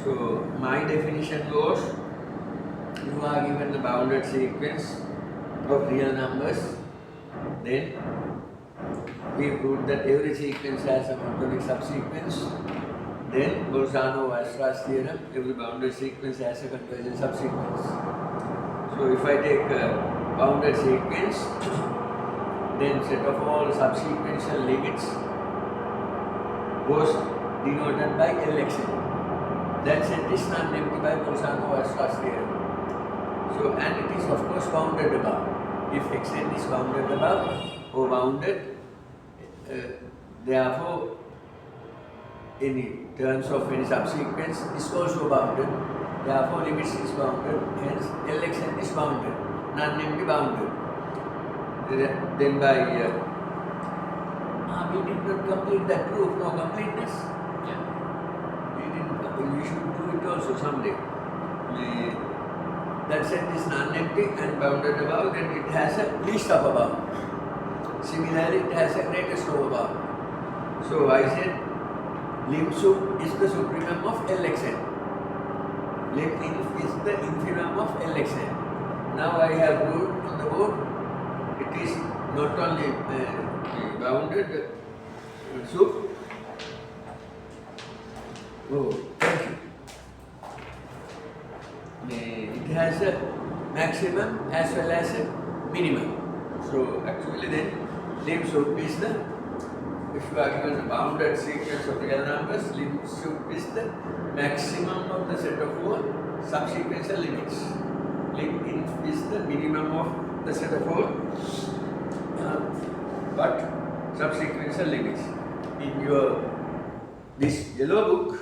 So my definition was, you are given the bounded sequence of real numbers, then we proved that every sequence has a monotonic subsequence. Then Bolzano-Weierstrass theorem, every bounded sequence has a convergent subsequence. So if I take a bounded sequence, then set of all subsequential limits was denoted by Lxn. That set is non-empty by Bolzano-Weierstrass theorem. So, and it is of course bounded above. If xn is bounded above or bounded, therefore any terms of any subsequence is also bounded. Therefore limits is bounded. Hence Lxn is bounded, non-empty bounded. Then by we did not complete that proof. No completeness. Yeah. We should do it also someday. That set is non-empty and bounded above, then it has a least upper bound. Similarly, it has a greatest lower bound. So I said lim sub is the supremum of Lxn. Lim inf is the infimum of Lxn. Now I have proved on the board, it is not only bounded sub. Oh, thank you. It has a maximum as well as a minimum. So actually then lim sub is the, if you are given a bounded sequence of real numbers, lim sub is the maximum of the set of all subsequential limits. Lim inf is the minimum of the set of all but subsequential limits. In your this yellow book,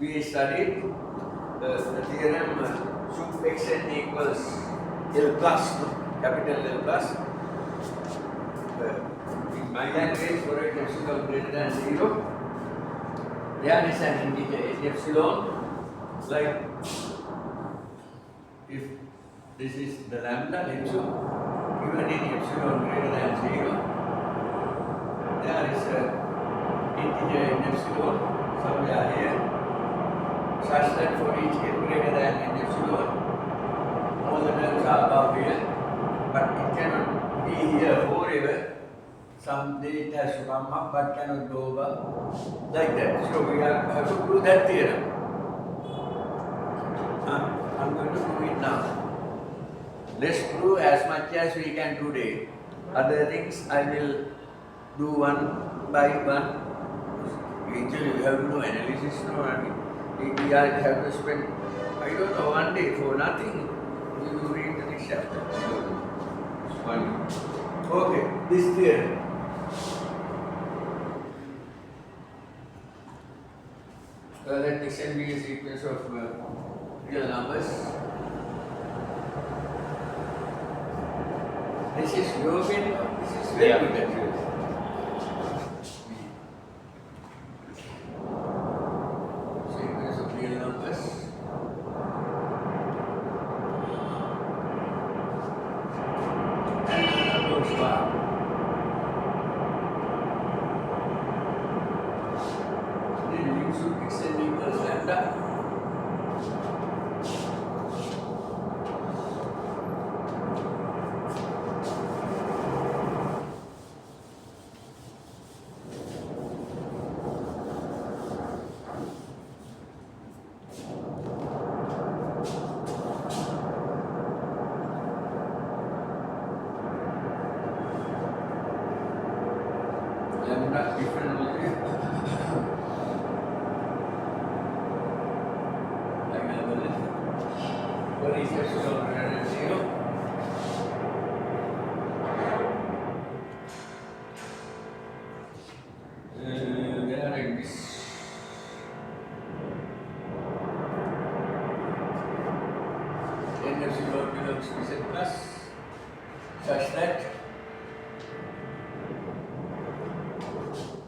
we studied the theorem sub xn equals L plus, capital L plus. In my language, for it epsilon greater than 0, there is an integer n epsilon, like if this is the lambda n sub, given in epsilon greater than 0, there is an integer n epsilon somewhere here, such that for each n greater than n epsilon, all the terms are above here, but it cannot be here forever. Someday it has to come up but cannot go above, like that. So we have to do that theorem. I'm going to do it now. Let's prove as much as we can today. Other things I will do one by one. Eventually we have to do analysis. No, I mean, we have to spend, I don't know, one day for nothing. We will read the next chapter. One. Okay, this theorem. Let xn be a sequence of real numbers. This is European, this is very good actually. Sequence of real numbers. And approach bar. Xn equals lambda. Lambda different only. What is epsilon greater than 0? They are like this. N epsilon belongs to Z plus, such that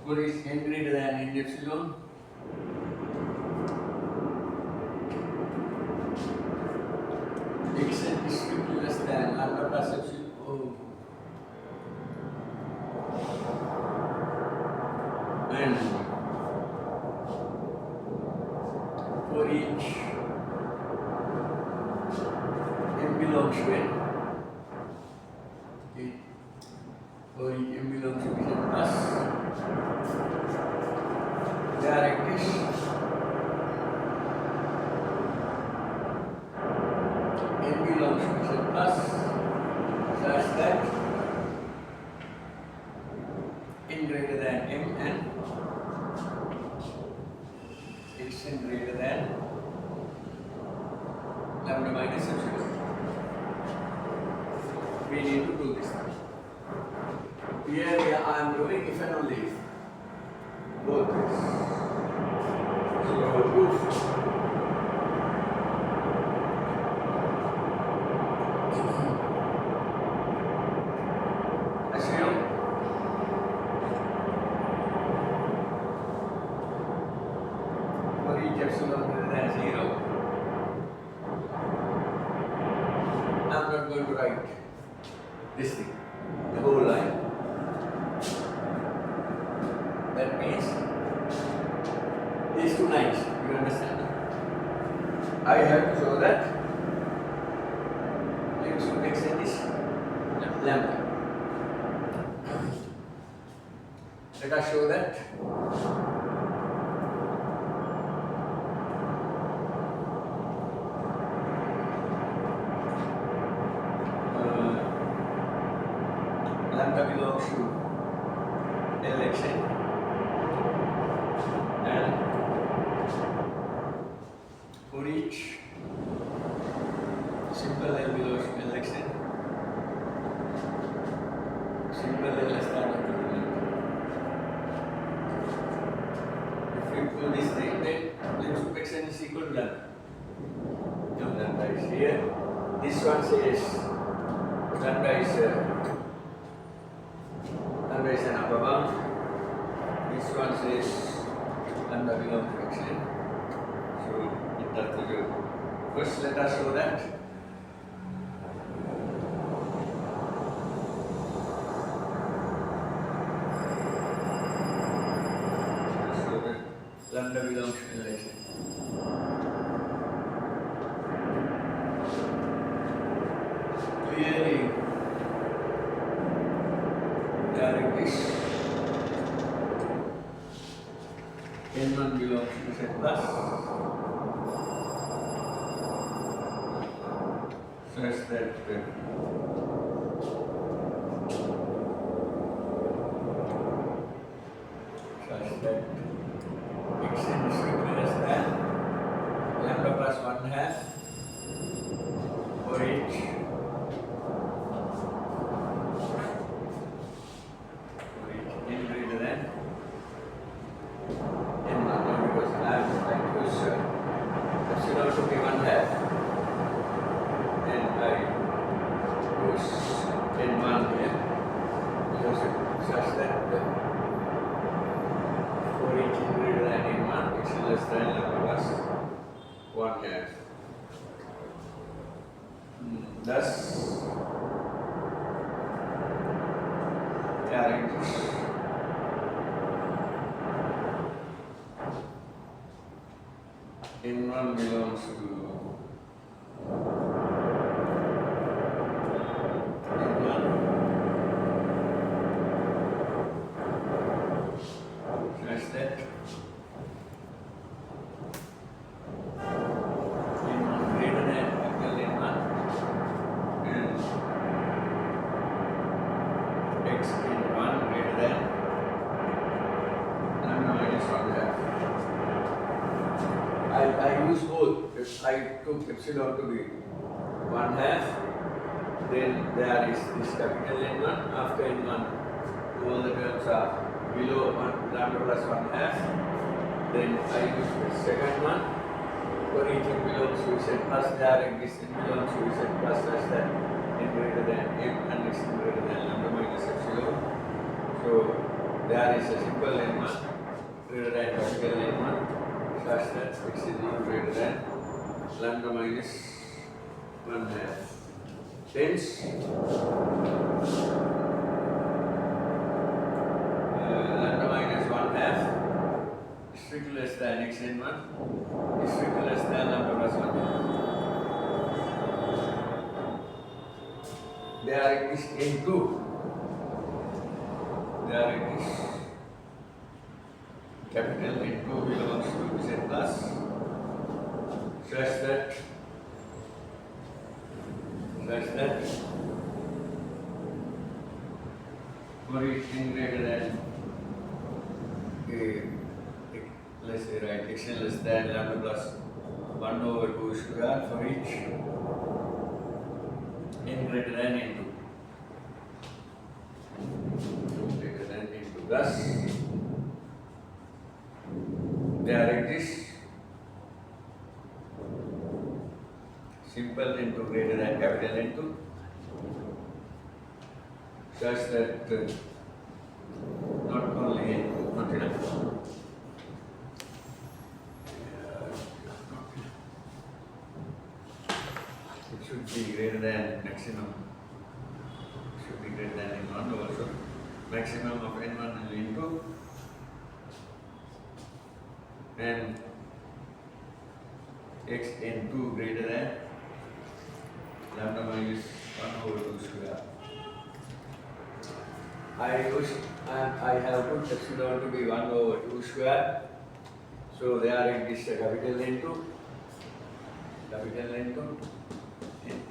what is n greater than n epsilon? Xn is strictly less than lambda plus epsilon. Oh. And for each m belongs to n. Okay. For each m belongs to Z plus, direct this n belongs to Z plus such that n greater than m and xn greater than lambda minus epsilon. We need to do this. Here I am doing if and only if. Both this. So proof. Assume for each epsilon greater than 0. I am not going to write this thing, the whole line. That means these two lines, you understand? I have to show that x to xn is lambda. Let us show that lambda belongs to Lxn and for each simple L belongs to Lxn, simple L is that of the element. If we do this thing, then lim sub xn is equal to lambda. No, lambda is here. This one says lambda is an upper bound. This one says lambda belongs to xn. So it does the job. First, let us show that lambda belongs to xn. Clearly, direct this n1 belongs to Z plus such that xn is equal as that lambda plus 1 half for each n greater than n1. Now because I am trying to use epsilon to be 1 half, then I use n1 here because such that for each n greater than n1, x is less than lambda plus 1 half. Thus, carrying this n1 belongs to n1 such that n1 greater than capital N1 and x n1 greater than lambda minus 1 half. I use both. If I took epsilon to be 1 half, then there is this capital N1. After N1, all the terms are below 1 lambda plus 1 half. Then I use the second one. For each n belongs to Z plus, direct this n belongs to Z plus such that n greater than m and x greater than lambda minus epsilon. So there is a simple N1 greater than capital N1. Such that x is not greater than lambda minus 1 half. Hence, lambda minus 1 half is strictly less than xn1 is strictly there it is N2. There it is. Capital N2 belongs to Z plus such that for each n greater than let's say right xn less than lambda plus 1 over 2 square for each n greater than n2. Greater than n2. Thus, there exists simple n2 greater than capital N2 such that not only N2, not enough. It should be greater than maximum. It should be greater than N1 also. Maximum of N1 is N2 and xn2 greater than lambda minus 1 over 2 square. I have put epsilon to be 1 over 2 square. So there exists a capital N2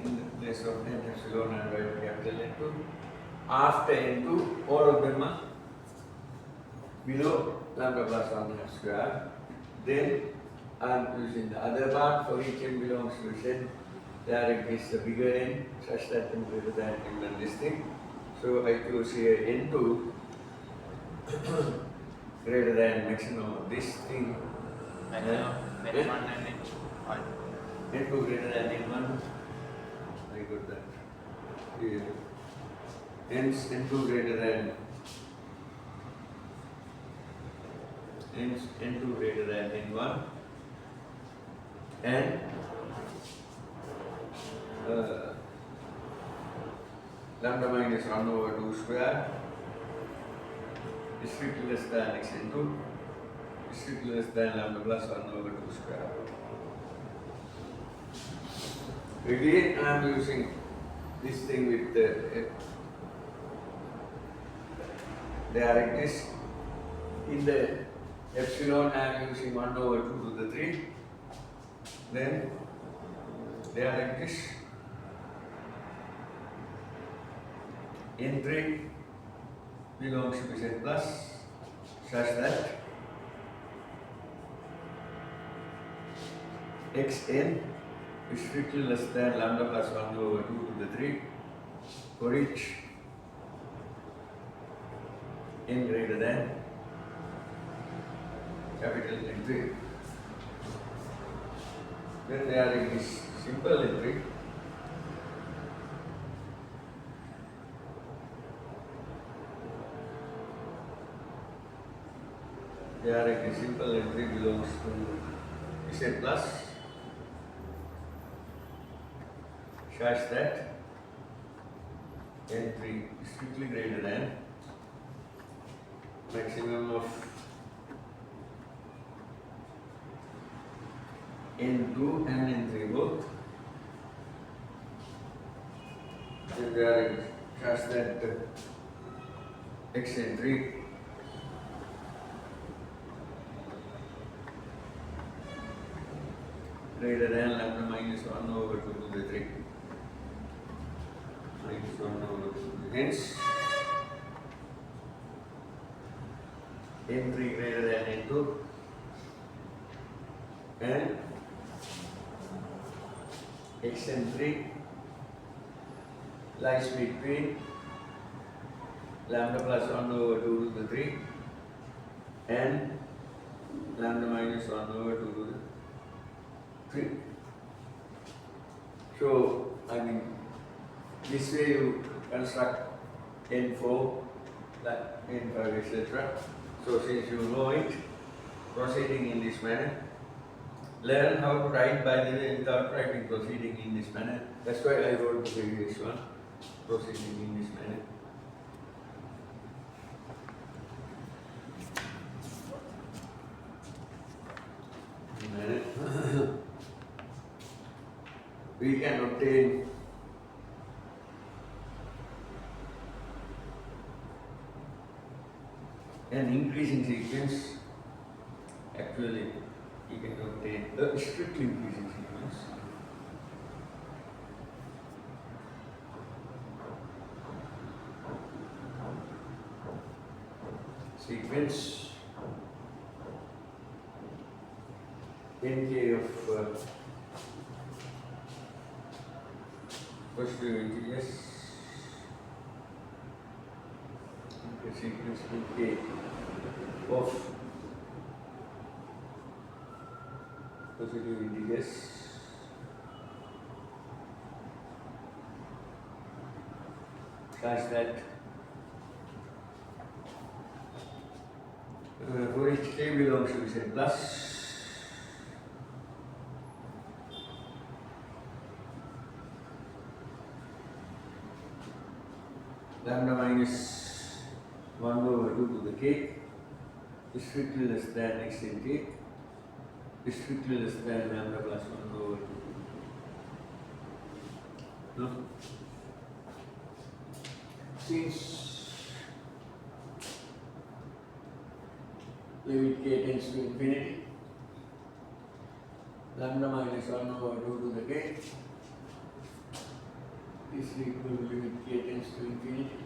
in the place of n epsilon and write capital N2. After N2, all of them are below lambda plus 1 half square. Then I am using the other part for each n belongs to Z. There exists a bigger n such that n greater than n this thing. So I choose here n2 greater than maximum of this thing. Maximum n1 and n1. N2 greater than n1. I got that here. Hence n2 greater than n2 greater than n1 and lambda minus 1 over 2 square is strictly less than xn2 is strictly less than lambda plus 1 over 2 square. Again, I am using this thing with the there exists in the epsilon I am using 1 over 2 to the 3. Then there exists n3 belongs to Z plus such that xn is strictly less than lambda plus 1 over 2 to the 3 for each n greater than capital N3. Then there is simple N3 there is simple N3 belongs to Z plus such that N3 is strictly greater than maximum of N2 and N3 both. And there is such that xn3 greater than lambda minus 1 over 2 to the 3. Minus 1 over 2 to the 3. Hence, n3 greater than n2 and xn3 lies between lambda plus 1 over 2 to the 3 and lambda minus 1 over 2 to the 3. So, I mean, this way you construct n4, like n5, etc. So, since you know it, proceeding in this manner, learn how to write by the way without writing proceeding in this manner. That's why I wrote the previous one, proceeding in this manner. We can obtain an increasing sequence, actually you can obtain a strictly increasing sequence. Sequence nk of positive integers, sequence nk of positive integers such that for each k belongs to say plus lambda minus 1 over 2 to the k is strictly less than x in k is strictly less than lambda plus 1 over 2. No? Since limit k tends to infinity, lambda minus 1 over 2 to the k is equal to limit k tends to infinity.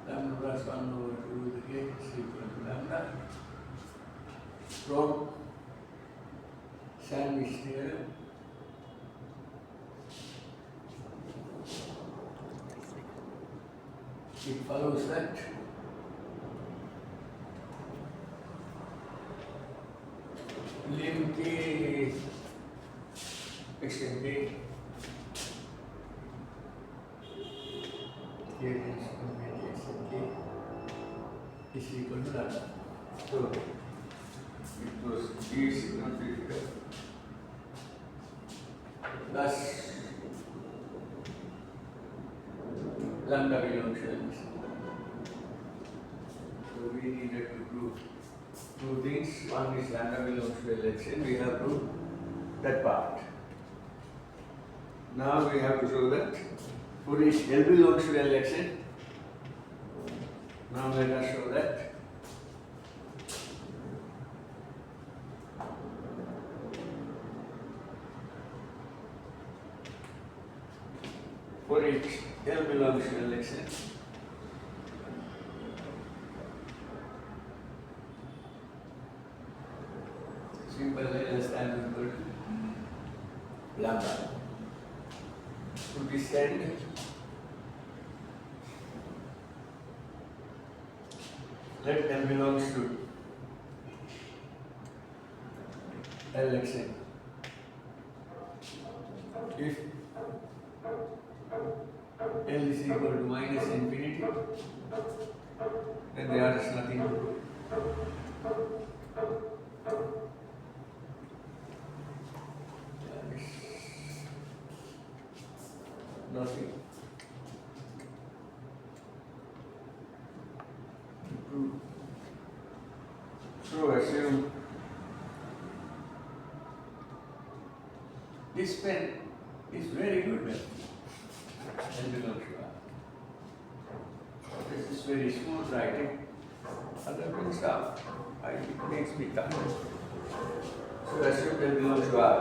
Lambda plus 1 over 2 to the k is equal to lambda. From sandwich theorem, it follows that lim k extend k tends to infinity extend k is equal to lambda. So it was g significant plus lambda belongs to L. So we needed to prove two things. One is lambda belongs to Lxn. We have proved that part. Now we have to show that for each L belongs to Lxn. Now let us show that for each L belongs to Lxn, simple L stand equal to lambda. To this end, let L belongs to Lxn. If L is equal to minus infinity, then there is nothing to do. There is nothing to prove. So assume this pen is very good pen. L belongs to R. This is very smooth writing. Other pens are, it makes me tired. So assume L belongs to R.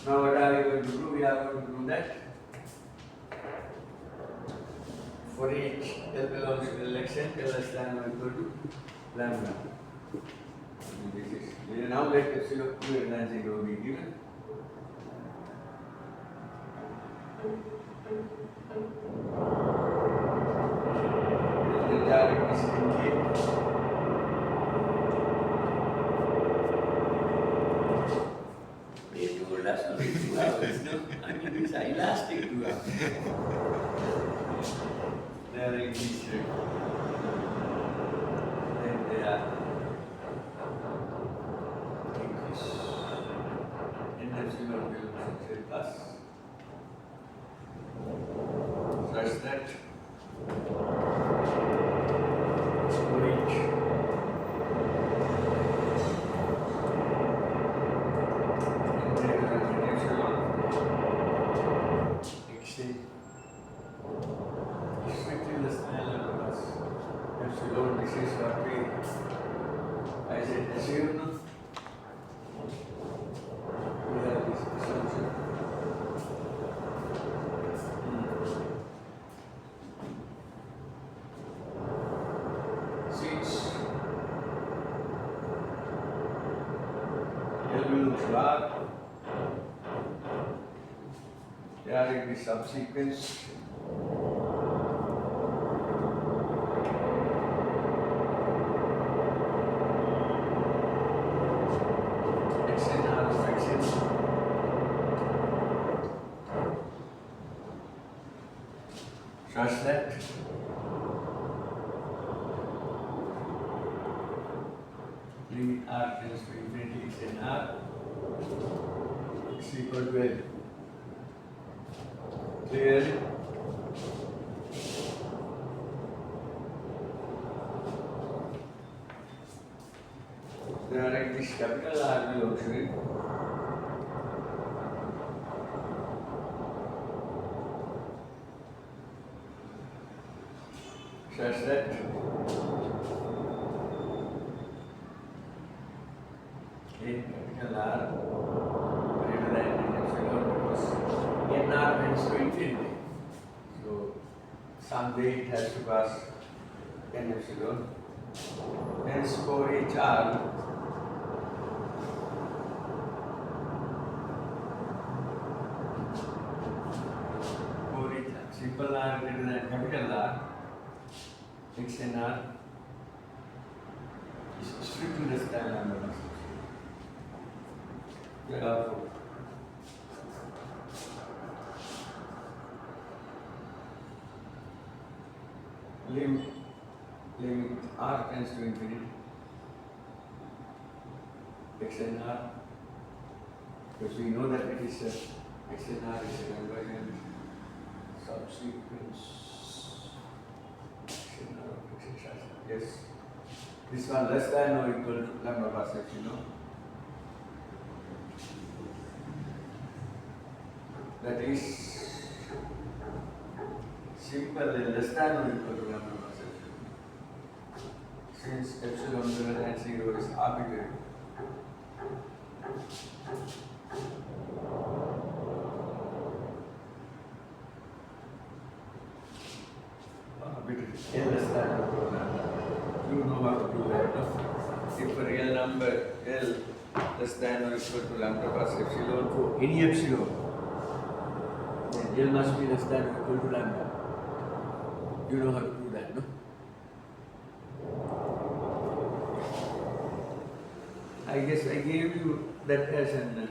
Now what are we going to do? We are going to do that for each L belongs to Lxn, L less than or equal to lambda. This is now let epsilon greater than 0 be given. The direct is in K. They told us only 2 hours. No, I mean it's elastic 2 hours. They are in this shape. Then they are in this. And epsilon belongs to plus. Such that for each epsilon exceed is strictly less than lambda plus L belongs to R. There in the subsequence. Such that limit R tends to infinity x n R is equal to L. Clearly, there is this capital R belongs to it. Such that in capital R greater than n epsilon because nr tends to infinity. So someday it has to pass n epsilon. Hence for each R simple R greater than capital R x n R is strictly less than lambda plus therefore limit R tends to infinity x n R, because we know that it is x n R is a convergent subsequence. Yes, this one less than or equal to lambda plus epsilon. That is simple less than or equal to lambda plus epsilon. Since epsilon greater than 0 is arbitrary, L less than or equal to lambda. You know how to do that, no? If a real number L less than or equal to lambda plus epsilon for any epsilon, then L must be less than or equal to lambda. You know how to do that, no? I guess I gave you that as an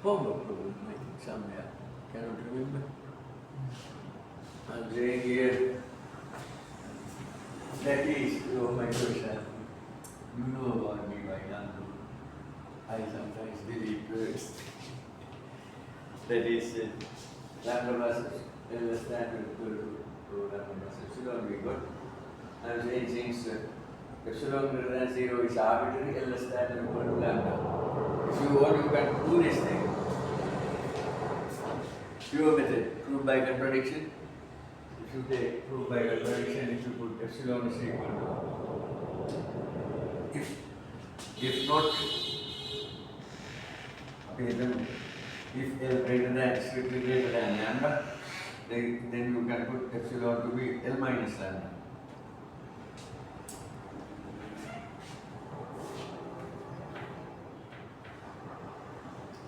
homework problem, I think, somewhere. Cannot remember. I'm saying here, that is, oh my gosh, you know about me by now. I sometimes delete words. That is, lambda plus L less than or equal to lambda plus epsilon we got. I'm saying since epsilon greater than 0 is arbitrary, L less than or equal to lambda. If you want, you can do this thing. Pure method, proved by contradiction. If you take proof by contradiction, if you put epsilon is equal to, if not, okay, then if L greater than, strictly greater than lambda, then you can put epsilon to be L minus lambda.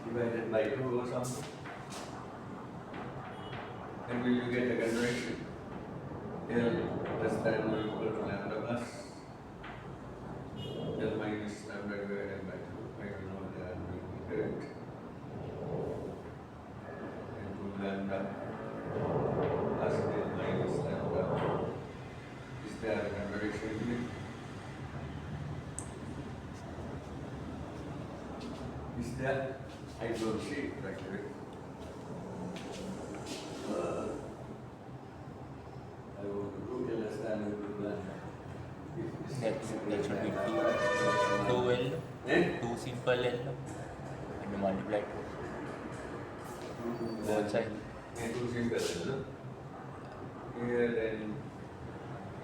Divided by 2 or something. And will you get a contradiction? L less than or equal to lambda plus L minus lambda divided by 2. I don't know that will be correct. And 2 lambda plus L minus lambda. Is there a contradiction here? Is there? I don't see it actually. I want to do L less than or equal to lambda. That should be 2 L, Eh? 2 simple L, and you multiply both sides. And 2 simple L, no? Here then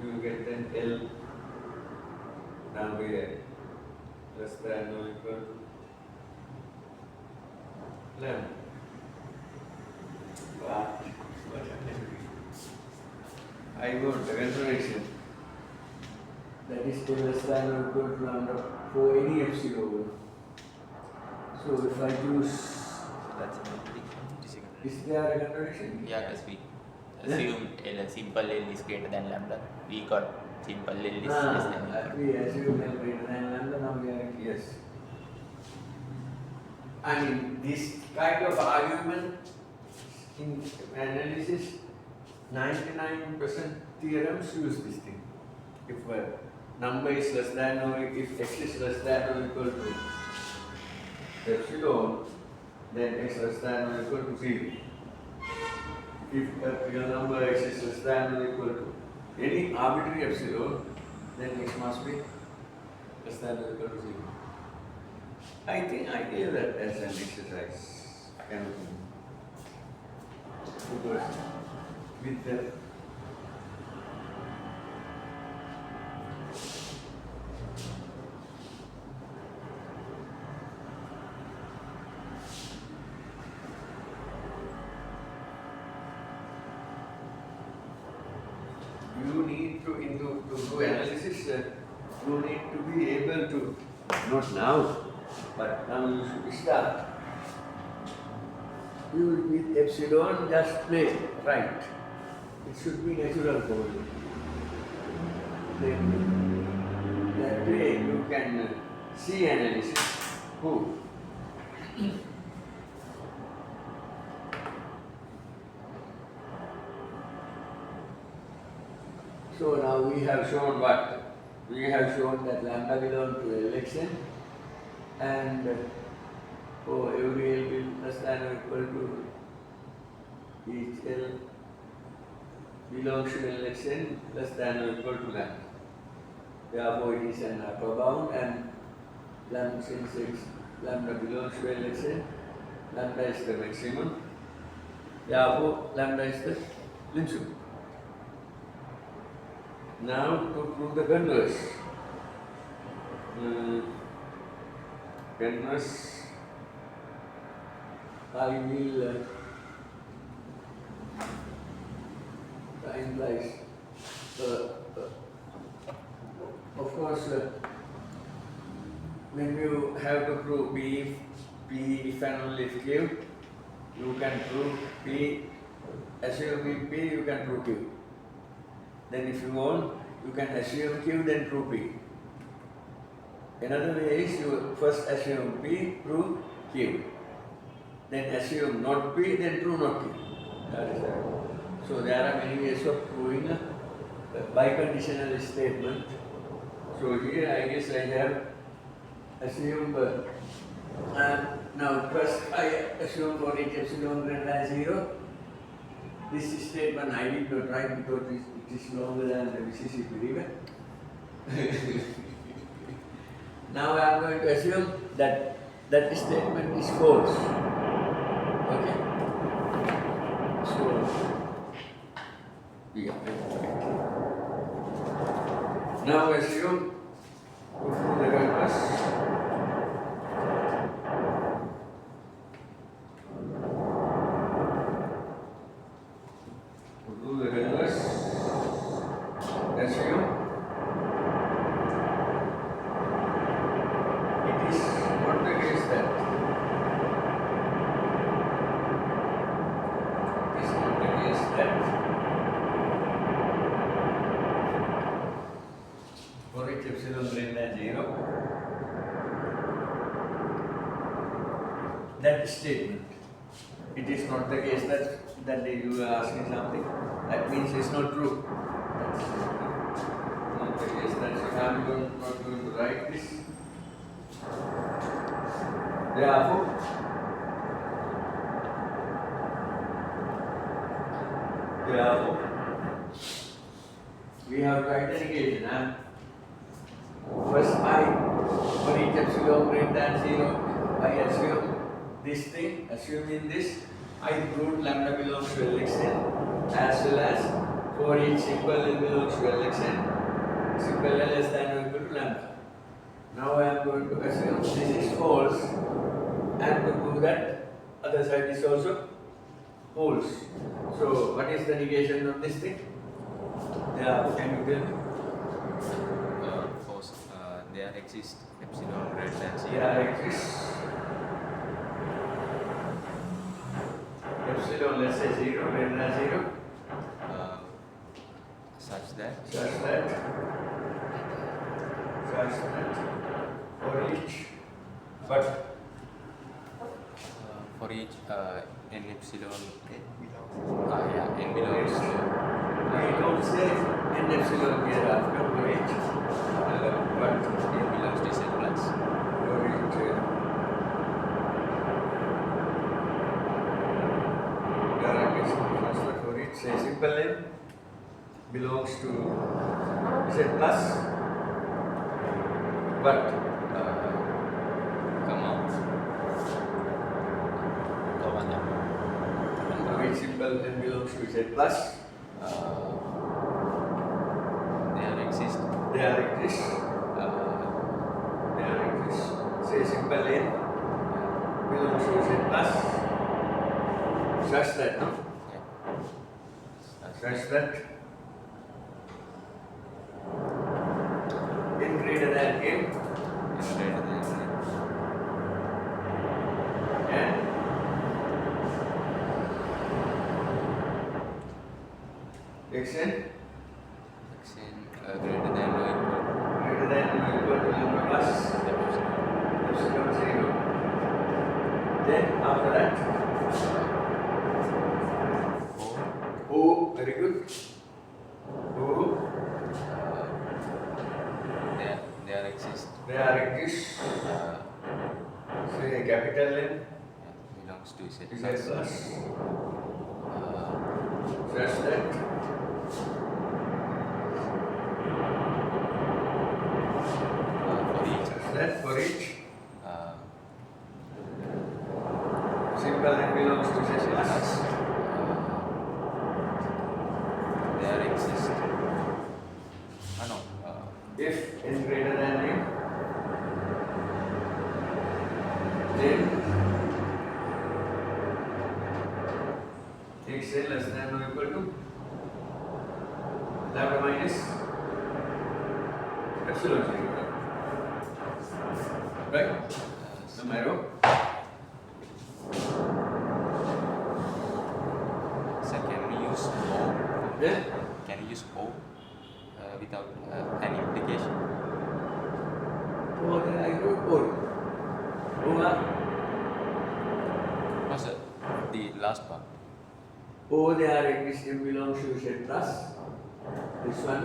you will get then L down here less than or equal to lambda. But what happened? I want the contradiction. That is L less than or equal to lambda for any epsilon. So if I choose, That's a contradiction. is there a contradiction? Yeah, because we assume L, simple L is greater than lambda. We got simple L is less than equal to. We assume L greater than lambda, now we are, yes. I mean, this kind of argument in analysis, 99% theorems use this thing. If a number is less than or if x is less than or equal to epsilon, then x less than or equal to 0. If a real number x is less than or equal to any arbitrary epsilon, then x must be less than or equal to 0. I think I gave that as an exercise. Kind of thing. Because with the you need to do analysis, you need to be able to, not now, but now you should start. You with epsilon just play right. It should be natural for you. Then that way you can see analysis. Who? So now we have shown what? We have shown that lambda belongs to Lxn and for every L will less than or equal to each L belongs to Lxn less than or equal to lambda. Therefore it is an upper bound and lambda since lambda belongs to Lxn, lambda is the maximum. Therefore lambda is the minimum. Now to prove the converse. Converse I will time flies. Of course, when you have to prove P if and only if Q, you can prove P, assume P, you can prove Q. Then if you want, you can assume Q, then prove P. Another way is you first assume P, prove Q. Then assume not P, then prove not Q. So there are many ways of proving a biconditional statement. So here I guess I have assumed, now first I assume for each epsilon greater than 0. This statement I did not write because it is longer than the Mississippi River. Now I am going to assume that that statement is false. Okay. So, yeah. Now assume to prove the converse. To prove the converse, assume it is not the case that for each epsilon greater than 0, that statement, it is not the case that you are asking something, that means it's not true. That's not the case, that's why I am not going to write this. Therefore, we have to write the negation. First for each epsilon greater than 0, I assume this thing, assuming this, I proved lambda belongs to Lxn as well as for each simple L belongs to Lxn, simple L less than or equal to lambda. Now I am going to assume this is false and to prove that other side is also false. So what is the negation of this thing? Yeah, can you tell me? False. There exists epsilon greater than 0. There exists epsilon, let's say 0, greater than 0, such that for each, but for each n epsilon n belongs to we don't say n epsilon here after for each, but n belongs to Z plus. for each for each say simple n belongs to Z plus, but for each simple n belongs to Z plus, there exist say simple n belongs to Z plus such that n greater than m and xn greater than or equal to lambda plus epsilon 0. Then after that, O, very good. O, there exists say capital N belongs to Z is plus. plus such that for each simple n belongs to Z plus there exists if n greater than m, then xn less than or equal to lambda minus epsilon 0. Right? Am I wrong? So can we use O? Yeah? Can we use O without an implication? Oh, then I wrote O. O, No, sir. The last part. O there exists m belongs to Z plus. This one,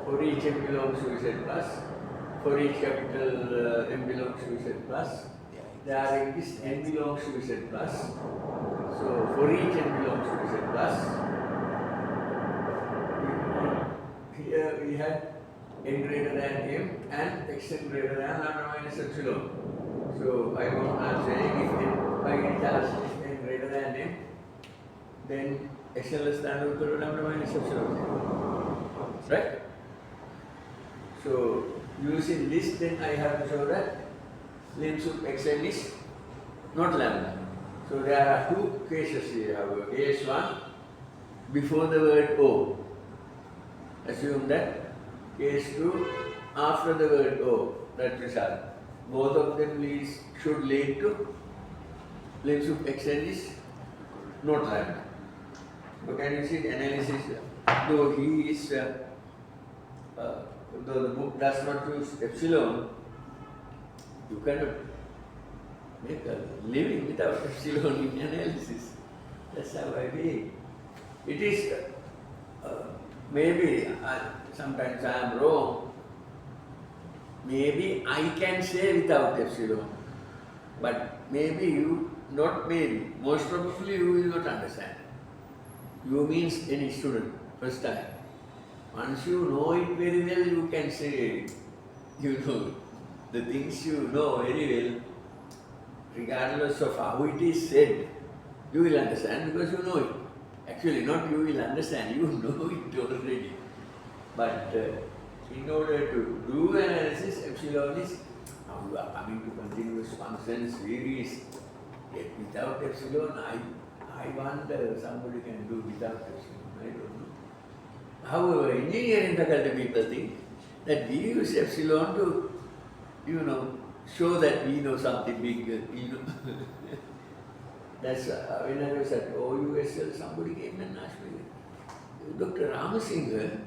for each m belongs to Z plus. For each capital M belongs to Z plus, there exists N belongs to Z plus. So for each N belongs to Z plus, here we had N greater than M and Xn greater than lambda minus epsilon. So I'm saying if N by any chance if N greater than M, then Xn less than or equal to lambda minus epsilon. Right? So using this, then I have to show that lim sub xn is not lambda. So there are two cases here. Case 1, before the word O. Assume that. Case 2, after the word O. That result. Both of them should lead to lim sub xn is not lambda. So can you see the analysis? Though he is though the book does not use epsilon, you cannot make a living without epsilon in analysis. That's how I believe. It is, maybe sometimes I am wrong, maybe I can say without epsilon, but maybe you, not maybe, most probably you will not understand. You means any student, first time. Once you know it very well, you can say, you know, the things you know very well, regardless of how it is said, you will understand because you know it. Actually, not you will understand, you know it already. But in order to do analysis, epsilon is, now you are coming to continuous functions, series. Yet without epsilon, I wonder somebody can do without epsilon, I don't know. However, engineering faculty people think that we use epsilon to, show that we know something big, That's when I was at OUSL, somebody came and asked me, Dr. Ramasinghe,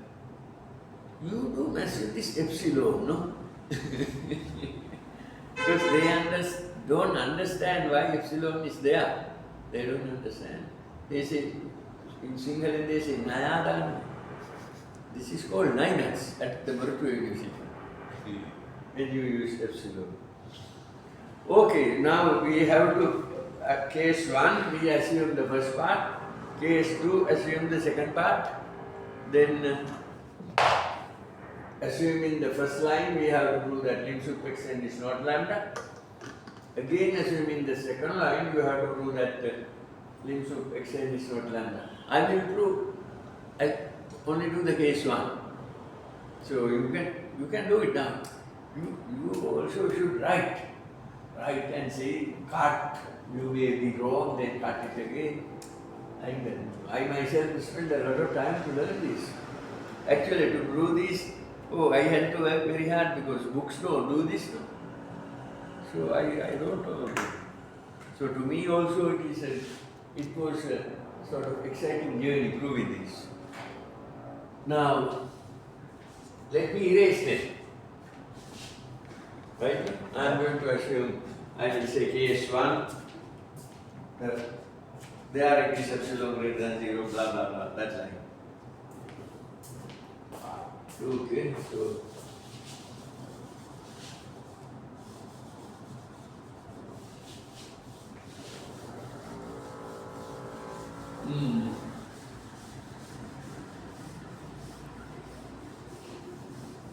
you do mess with this epsilon, no? Because they don't understand why epsilon is there. They don't understand. They say, in Sinhala they say, Nayadan. This is called Ninats at the Marutu University. When you use epsilon. Okay, now we have to, case 1, we assume the first part. Case 2, assume the second part. Then, assuming the first line, we have to prove that lim sup xn is not lambda. Again, assuming the second line, you have to prove that lim sup xn is not lambda. I will prove, I only do the case 1. So you can do it now. You also should write and say, cut, you may be wrong, then cut it again. I myself spent a lot of time to learn this. Actually, to prove this, I had to work very hard because books don't do this. No? So I don't know. So to me also it was a sort of exciting journey proving this. Now, let me erase this. Right? I am going to assume, I will say case 1, there it is epsilon greater than 0, blah blah blah, that's like. Okay, so.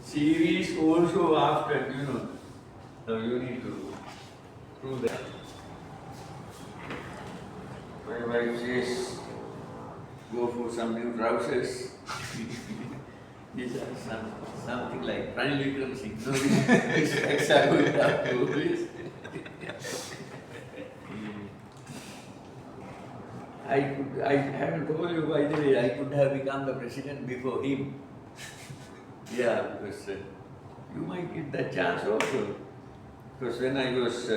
Series also after, now you need to prove that. My wife says, go for some new trousers. These are something like Ranil Vikram Singh. No, this exactly up to this. I haven't told you, by the way, I could have become the president before him. Yeah, because you might get that chance also. Because when I was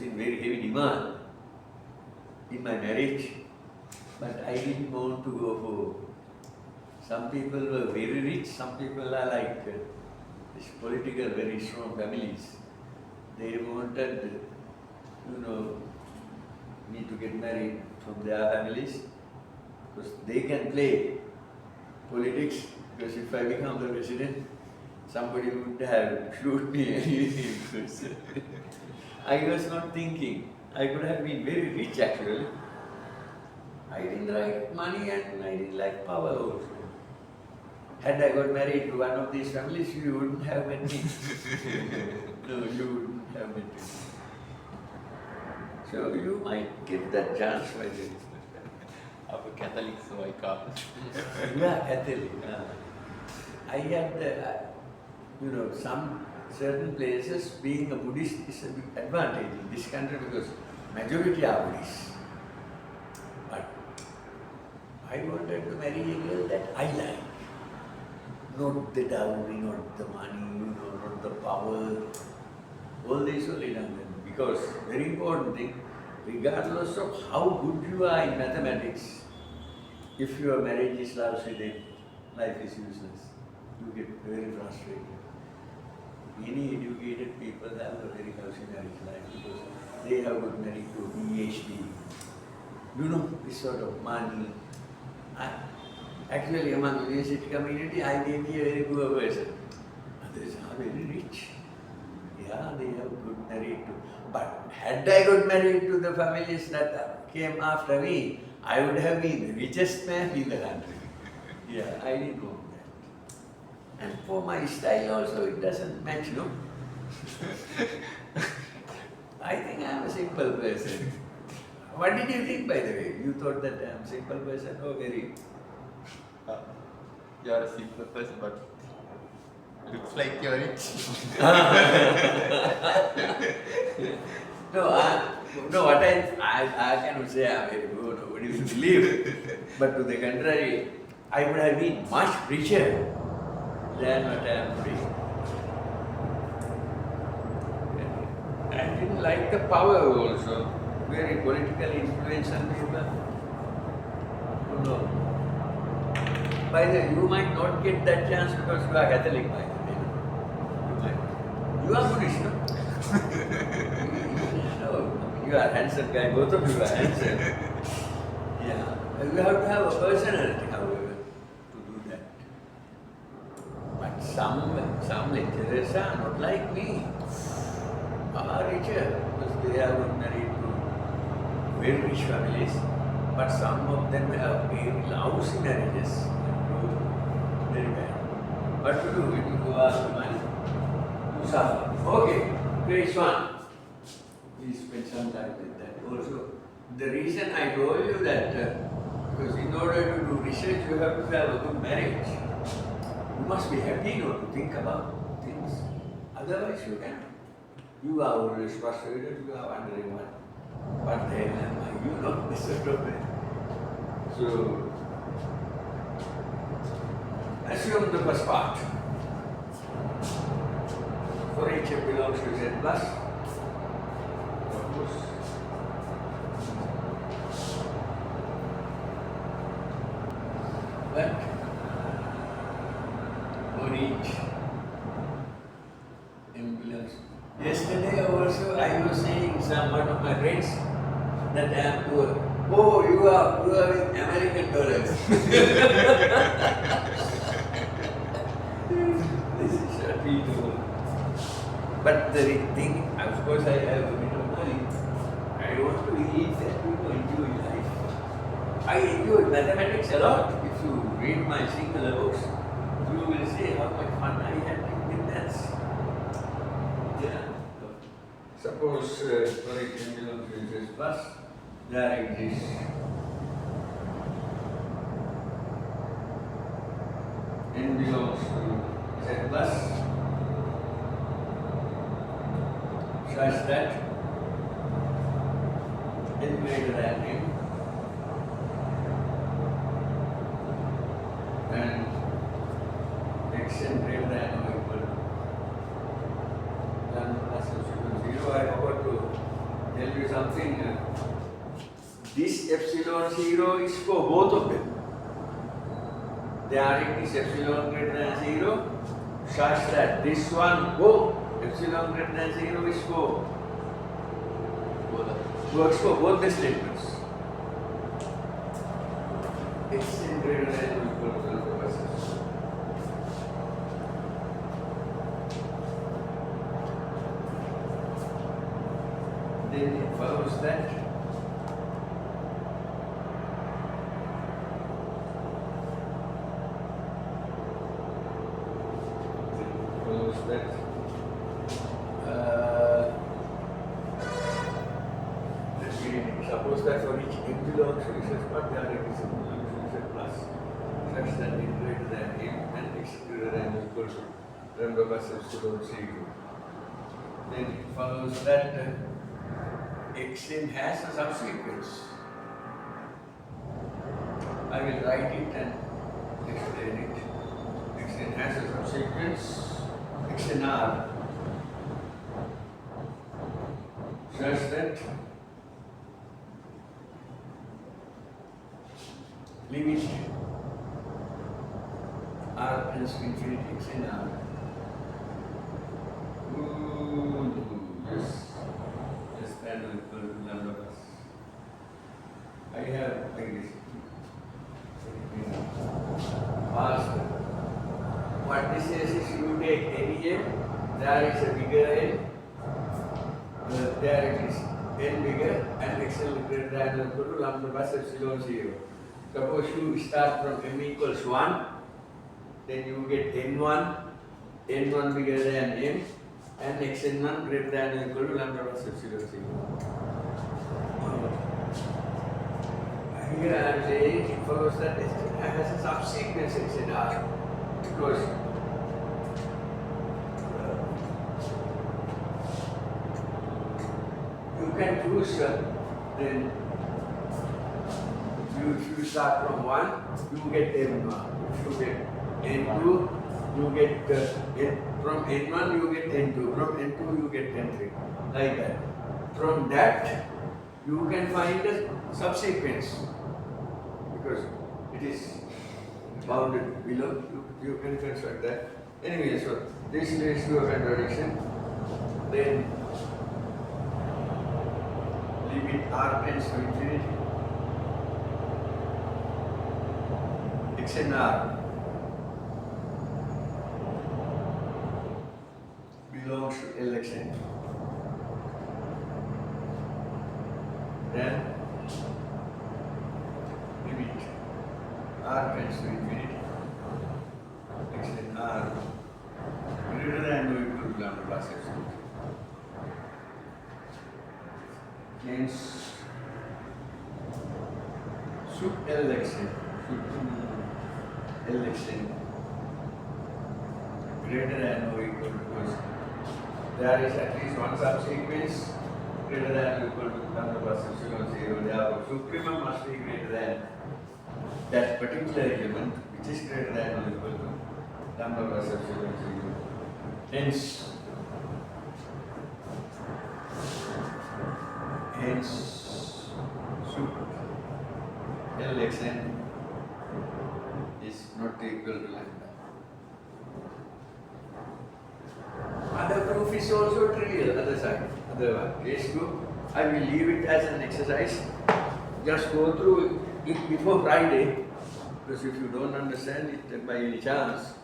in very heavy demand in my marriage, but I didn't want to go for. Some people were very rich, some people are like this political, very strong families. They wanted, me to get married from their families because they can play politics. Because if I become the president, somebody would have shoot me anyway. I was not thinking. I could have been very rich actually. I didn't like money and I didn't like power also. Had I got married to one of these families, you wouldn't have met me. No, you wouldn't have met me. So you might get that chance by this. I'm a Catholic, so I can't. Yeah, Catholic. I had, some certain places, being a Buddhist is a big advantage in this country because majority are Buddhists. But I wanted to marry a girl that I like. Not the dowry, not the money, not the power. All this only done. Because very important thing, regardless of how good you are in mathematics, if your marriage is lousy, then life is useless. You get very frustrated. Many educated people have a very lousy marriage life because they have got married to PhD. This sort of money. Actually, among university community, I may be a very poor person. Others are very rich. Yeah, they have got married to. But had I got married to the families that came after me, I would have been the richest man in the country. Yeah, I didn't want that. And for my style also, it doesn't match, no? I think I am a simple person. What did you think, by the way? You thought that I am a simple person or very... You are a simple person, but looks like you're rich. No, what I cannot say I am very poor, nobody will believe. But to the contrary, I would have been much richer than what I am today. I didn't like the power also. Very politically influential people. You know. By the way, you might not get that chance because you are Catholic, by the way. You are Buddhist, no? No, you are handsome guy, both of you are handsome. Yeah. You have to have a personality, however, to do that. But some lecturers are not like me. Are richer because they are married to very rich families, but some of them have very lousy marriages. Very bad. What to do when you go ask for money? You suffer. Okay, page 1. Please spend some time with that. Also, the reason I told you that, because in order to do research, you have to have a good marriage. You must be happy not to think about things. Otherwise, you cannot. You are always frustrated, you are wondering what the hell am I? You know, this sort of thing. So, assume the first part. For each it belongs to Z plus. But for each M belongs. Yesterday also I was saying one of my friends that I am poor. Oh, you are with American dollars. This is what we do. But the thing, of course, I have a bit of money. I want to eat that people enjoy life. I enjoy mathematics a lot. If you read my singular books, you will see how much fun I had with maths. Yeah. Suppose for example, this plus, there exists n belongs to Z plus such that n greater than n and xn greater than or equal to then plus epsilon 0. I forgot to tell you something. This epsilon 0 is for both of them. There is epsilon greater than 0 such that this one both epsilon greater than 0 is for works for both the statements. Xn greater than or equal to the process. Then it follows that suppose that for each m belongs to Z plus, there is Z plus such that n greater than m and x greater than or equal to lambda plus epsilon c2. Then it follows that xn has a subsequence. I will write it and explain it. Xn has a subsequence xnr such that limit r tends to infinity xnr. Yes, less than or equal to lambda plus. I have like this. Fast. What this says is you take any m, there is a bigger n, there it is n bigger and xl greater than or equal to lambda plus epsilon 0. Suppose you start from m equals 1, then you get n1 bigger than m, and xn1 greater than or equal to lambda plus epsilon 0. Here I am saying it follows that it has a subsequence xnr because you can choose then. If you start from 1, you get n1. If you get n2, you get from n1 you get n2. From n2 you get n3. Like that. from that you can find a subsequence because it is bounded below. You can construct that. Anyway, so this leads to a contradiction. Then limit r tends to infinity. X and r belongs to Lxn. Then limit r tends to infinity. X and r greater than or equal to lambda plus epsilon. Hence, sub Lxn greater than or equal to, because there is at least one subsequence greater than or equal to lambda plus epsilon 0. Therefore, supremum must be greater than that particular element which is greater than or equal to lambda plus epsilon 0. Hence, sub Lxn is not equal to lambda. Other proof is also trivial, other side, other one. Case 2, I will leave it as an exercise. Just go through it before Friday, because if you don't understand it by any chance,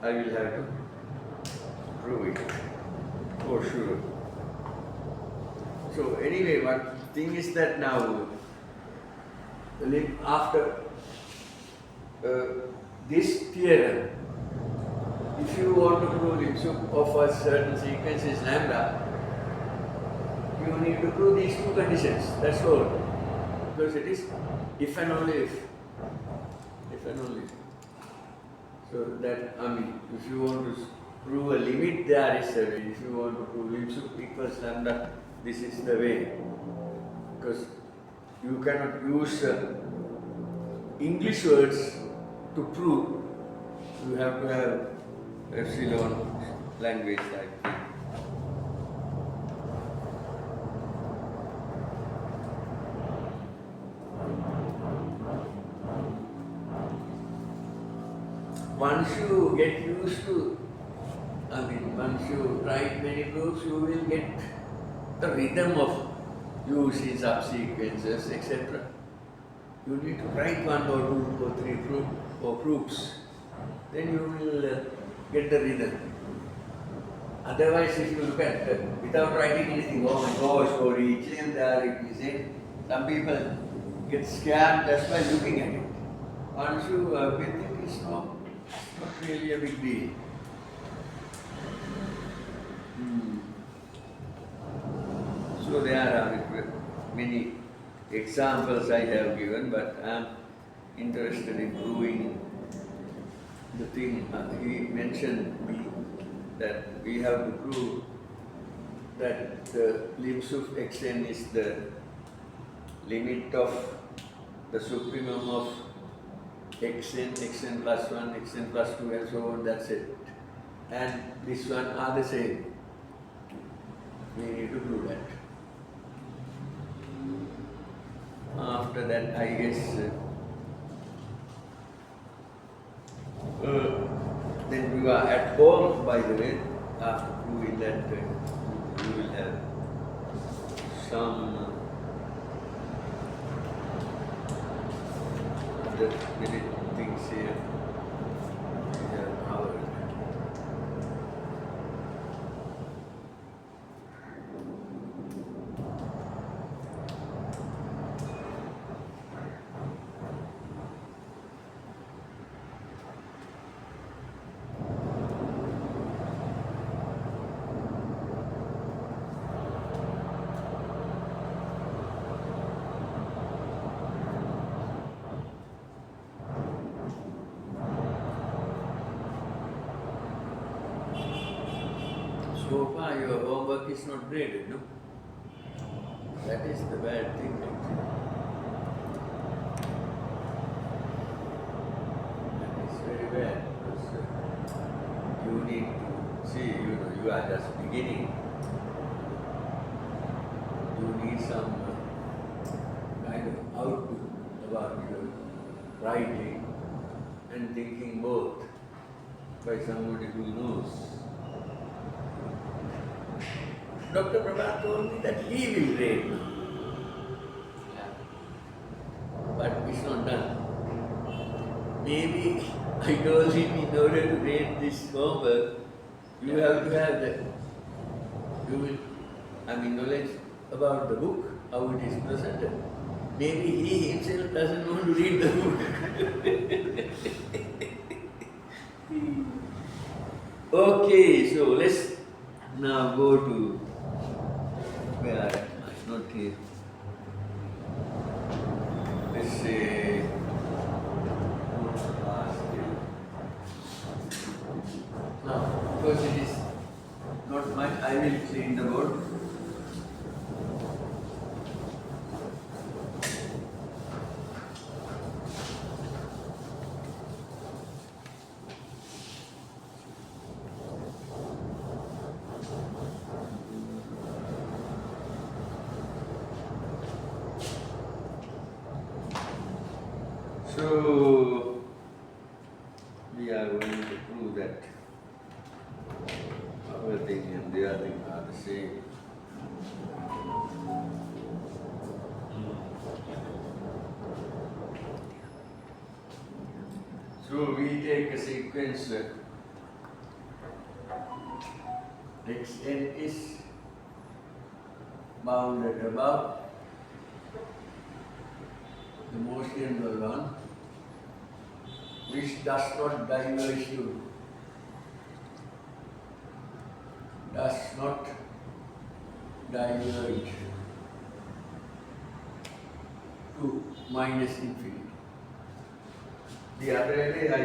I will have to prove it for sure. So anyway, one thing is that now, after this theorem, if you want to prove lim sup of a certain sequence is lambda, you need to prove these two conditions, that's all. Because it is if and only if. If and only if. So that, if you want to prove a limit, there is a way. If you want to prove lim sup equals lambda, this is the way. Because you cannot use English words to prove. You have to have epsilon language like this. Once you get used to, once you write many proofs, you will get the rhythm of using subsequences, etc. You need to write 1 or 2 or 3 proofs, then you will get the rhythm. Otherwise, if you look at without writing anything, oh my gosh, for each name there it is it. Some people get scared just by looking at it. Once you work with it, it's not really a big deal. So there are many examples I have given, but I am interested in proving the thing. He mentioned me that we have to prove that the lim sup xn is the limit of the supremum of xn plus 1, xn plus 2 and so on, that's it. And this one are the same. We need to prove that. After that, I guess, then you are at home, by the way, after proving that, you will have some other many things here. We have covered. So far, your homework is not graded, no? That is the bad thing, actually. That is very bad because you need to see, you are just beginning. some kind of output about your writing and thinking both by somebody who knows. Dr. Prabhat told me that he will read now, Yeah. but it's not done. Maybe I told him in order to read this homework, you have to have the knowledge about the book, how it is presented. Maybe he himself doesn't want to read the book. Okay, so let's now go to where I am. It's not here. Let's say now, because it is not much, I will clean the board. So, we are going to prove that our thing and their thing are the same. So, we take a sequence xn is bounded above the most general one, which does not diverge to minus infinity. The other day I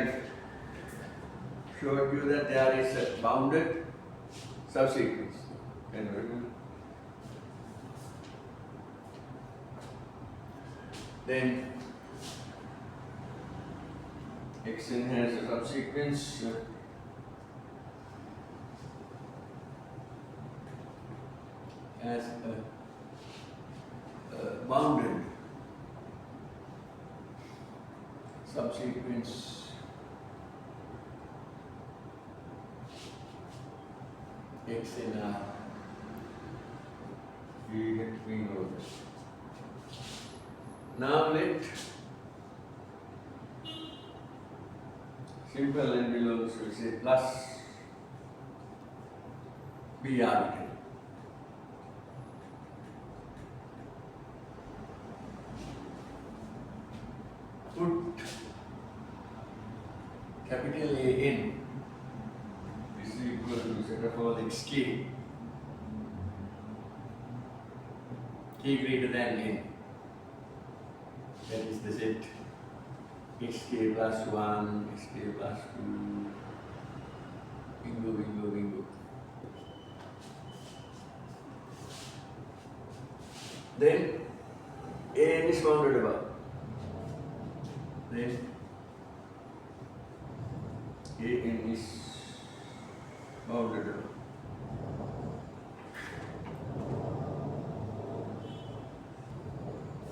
showed you that there is a bounded subsequence. Can you remember? Then xn has a subsequence as a bounded subsequence xn r. We know this. Now let simple n belongs to say plus be arbitrary. Put capital A n is equal to set of all x k, k greater than n. That is the set xk plus 1, xk plus 2, bingo, bingo, bingo. Then an is bounded above. Then an is bounded above.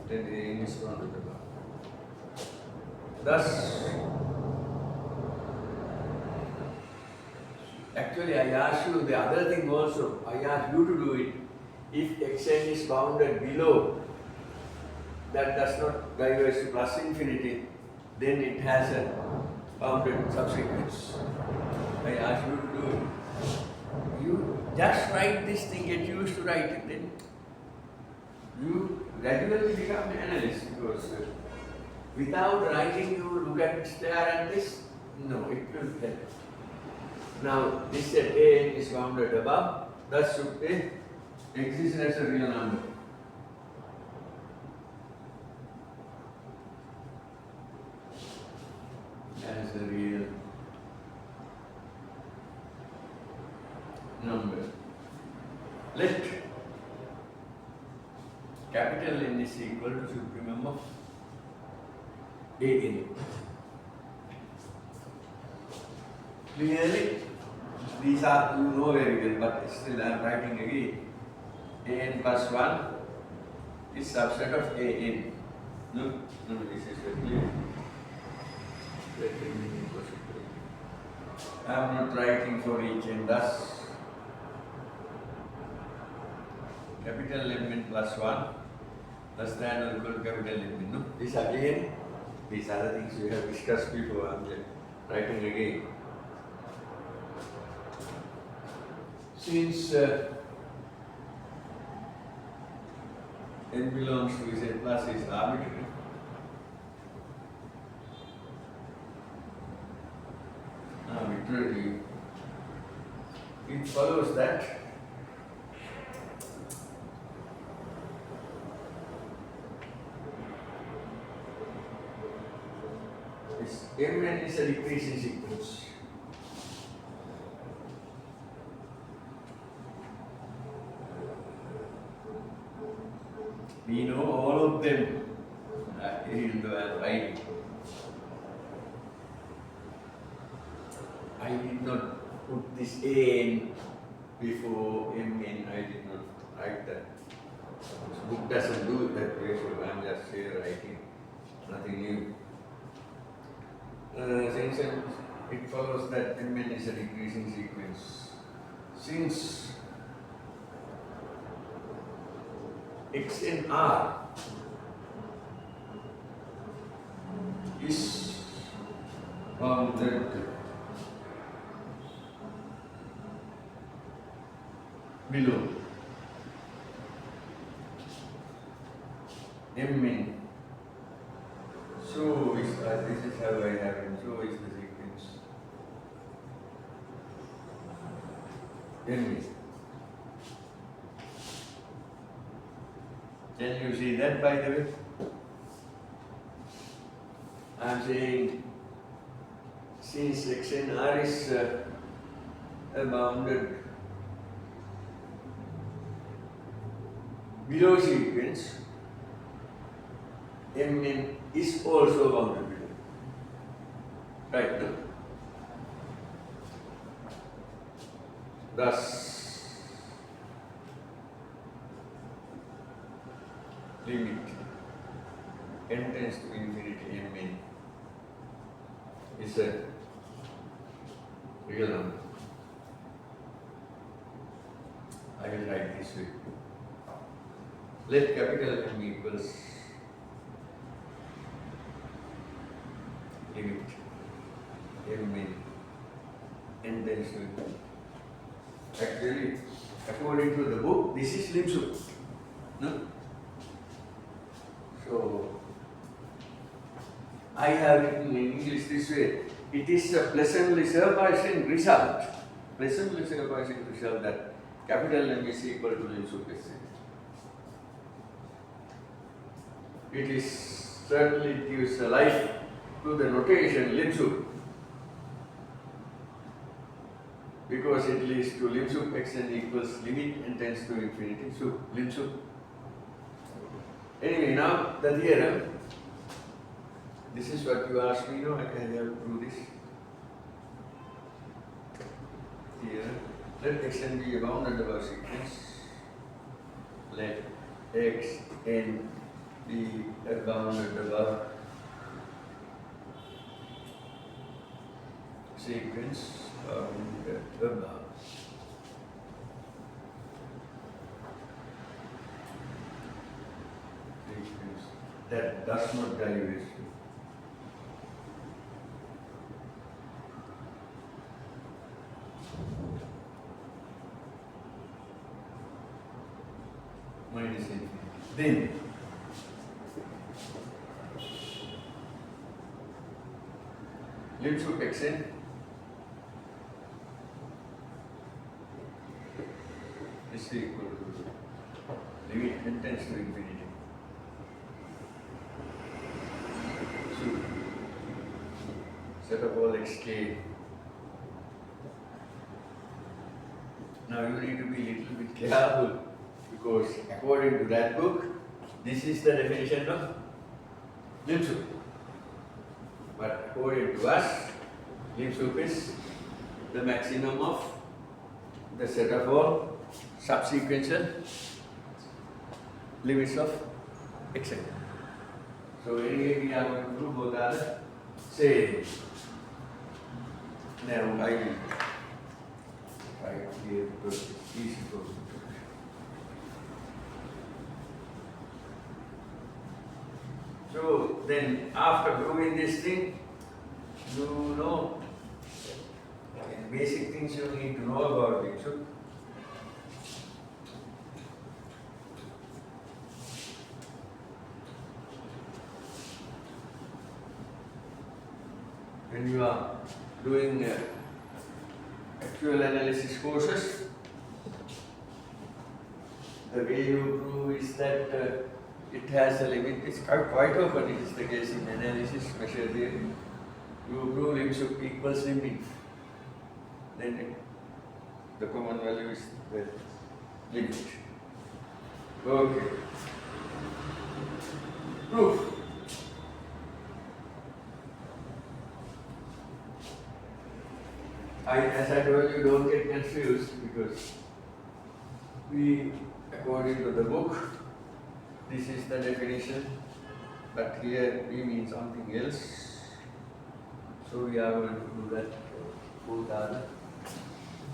Then an is bounded above. Thus, actually I asked you the other thing also. I asked you to do it. If xn is bounded below, that does not diverge to plus infinity, then it has a bounded subsequence. I asked you to do it. You just write this thing, get used to write it, then you gradually become an analyst, because without writing you look at stare at this, no, it will help. Now this set an is bounded above, thus should exist as a real number. As a real number. Let capital N is equal to supremum of an. Clearly, these are, you know very well, but still I am writing again. An plus 1 is subset of an. No, no, this is very clear. Let me equals to. I am not writing for each n, thus capital M n plus 1 less than or equal to capital M n. No, this again, these are the things we have discussed before. I am just writing again. Since n belongs to Z plus is arbitrary, it follows that Mn is a decreasing sequence. We know all of them, even though I am writing. I did not put this n before Mn, I did not write that. This book doesn't do it that way, so I am just here writing, nothing new. Since it follows that Mn is a decreasing sequence. Since XNR is bounded below Mn, so is this is how I have it, so is the sequence Mn. Can you see that, by the way? I am saying since XNR is a bounded below sequence, Mn is also bounded below. Right now. Thus, limit n tends to infinity Mn is a real number. I will write this way. Let capital M equals limit Mn n tends to infinity. Actually, according to the book, this is lim-sup. No? So, I have written in English this way. It is a pleasantly surprising result. Pleasantly surprising result that capital M is equal to lim-sup S. It is certainly gives a life to the notation lim-sup, because it leads to lim-sup xn equals limit n tends to infinity, so lim-sup. Anyway, now the theorem. This is what you asked me, no? I can help do this. Theorem. Let xn be a bounded above sequence. Let xn be a bounded above sequence. Bounded above. Sequence that does not diverge. Minus infinity. Then lim-sup xn is equal to limit n tends to infinity. So set up all xk. Now you need to be a little bit careful, because according to that book, this is the definition of lim-sup. But according to us, lim-sup is the maximum of the set of all subsequential limits of etc. So anyway, we are going to do both are the same. Now I will try to be able to easy for you. So then after doing this thing, you know, basic things you need to know about it. So when you are doing actual analysis courses, the way you prove is that it has a limit. It's quite often it is the case in analysis measure theory. You prove lim sub equals lim inf. Then the common value is the limit. Okay. Proof. As I told you, don't get confused because we, according to the book, this is the definition, but here we mean something else. So we are going to do that. Both are the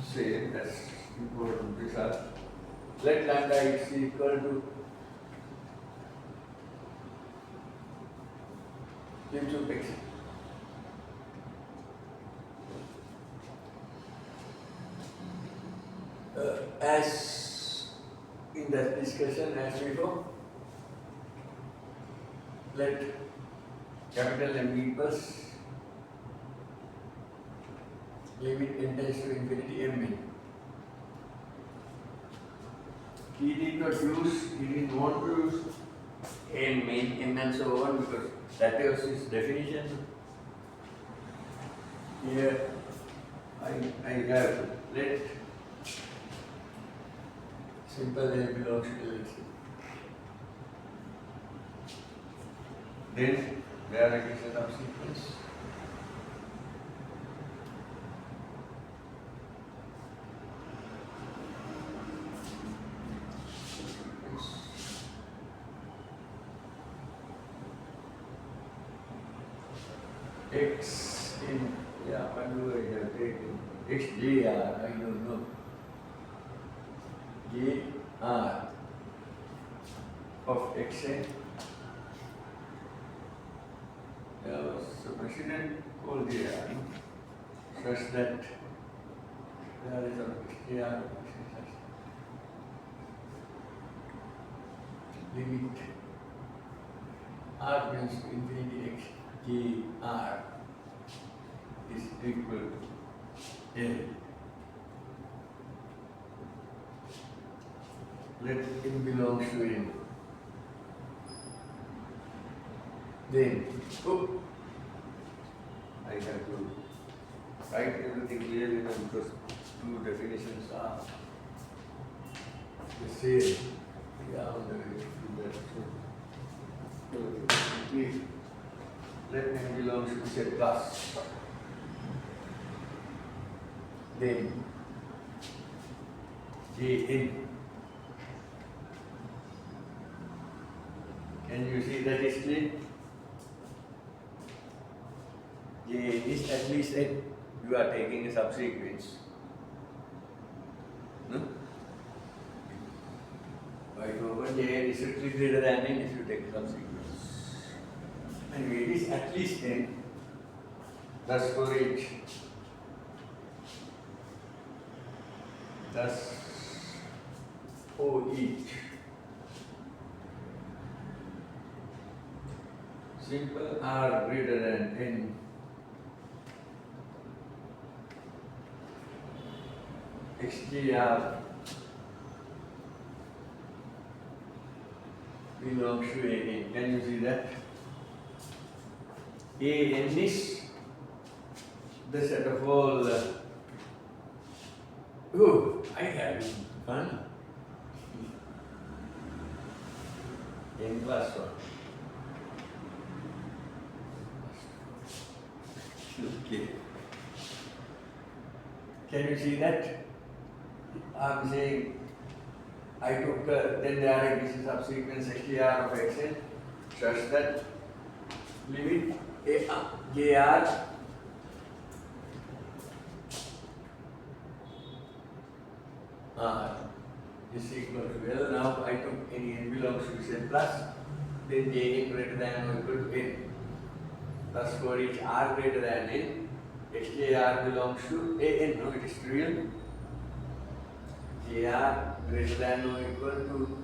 same. That's important result. Let lambda is equal to lim sub x. As in that discussion as before, let capital M equals limit n tends to infinity m in. He didn't want to use m in, m and so on because that was his definition. Here I have let simple L belongs to LHC. Then there is a subsequence. X in, what do I have taken? XJR, I don't know. JR of Xn. There was a precedent called JR, such that there is a XJR of Xn limit r tends to infinity x JR is equal to L. Let n belongs to n. Then, I have to write everything clearly now because two definitions are the same. We are on the way to do that. So, let n belongs to say plus. Then, Jn. Can you see that is clear? Jn is at least n. You are taking a subsequence. No? By over Jn is strictly greater than n if you take a subsequence. Anyway, it is at least n. Thus for each. Thus for each. Simple r greater than n. XJR belongs to AN. Can you see that? AN is the set of all. I have fun. N plus 1. Okay. Can you see that? I'm saying I took then the RABC subsequence XTR of Xn such that limit JR R is equal to L. Now I took any n belongs to Z plus, then Jn greater than or equal to n. Thus for each R greater than n, XJR belongs to An. No, it is trivial. JR greater than or equal to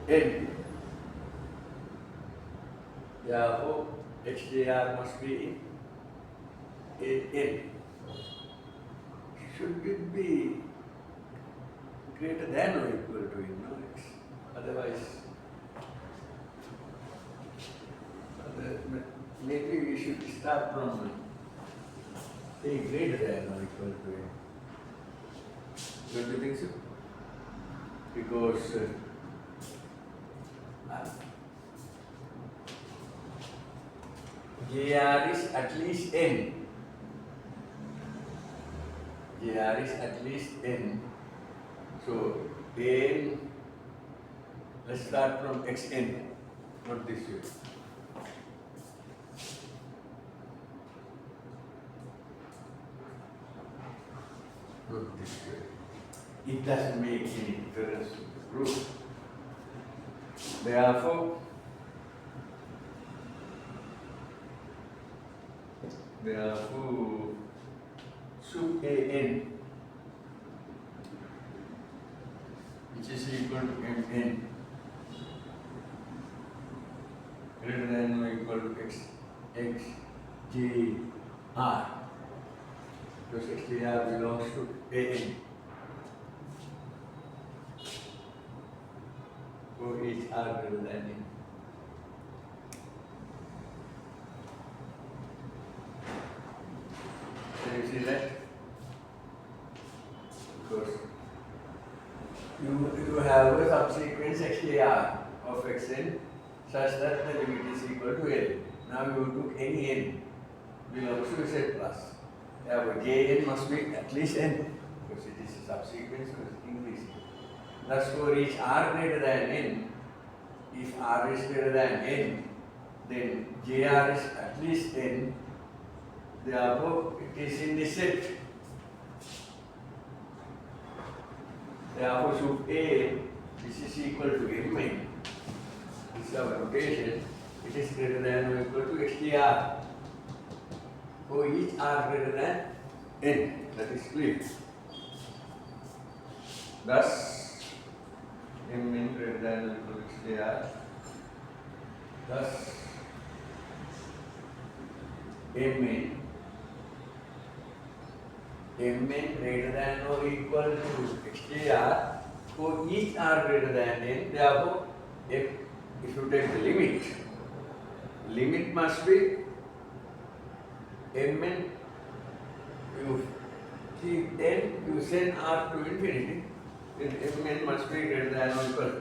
n. Therefore, XJR must be in n. Should it be greater than or equal to n? No, X. Otherwise, maybe we should start from a greater than or equal to n. Don't you think so? Because JR is at least n. JR is at least n. So n, let's start from xn, not this way. Not this way. It doesn't make any difference to the proof. Therefore, sub an, which is equal to mn, greater than or equal to x j r, because x j r belongs to an. For each r greater than n. Can you see that? Because you have a subsequence XJR of Xn such that the limit is equal to L. Now you took any n belongs to Z plus. Therefore Jn must be at least n because it is a subsequence, so it's increasing. Thus for each r greater than n, if r is greater than n, then Jr is at least n. Therefore, it is in this set. Therefore, sub A, this is equal to mn. This is our notation. It is greater than or equal to XTR. For each r greater than n. That is clear. Thus, mn greater than or equal to XTR. Thus, mn greater than or equal to XJR for each r greater than n. Therefore, if you take the limit must be mn, you keep n, you send r to infinity, then mn must be greater than or equal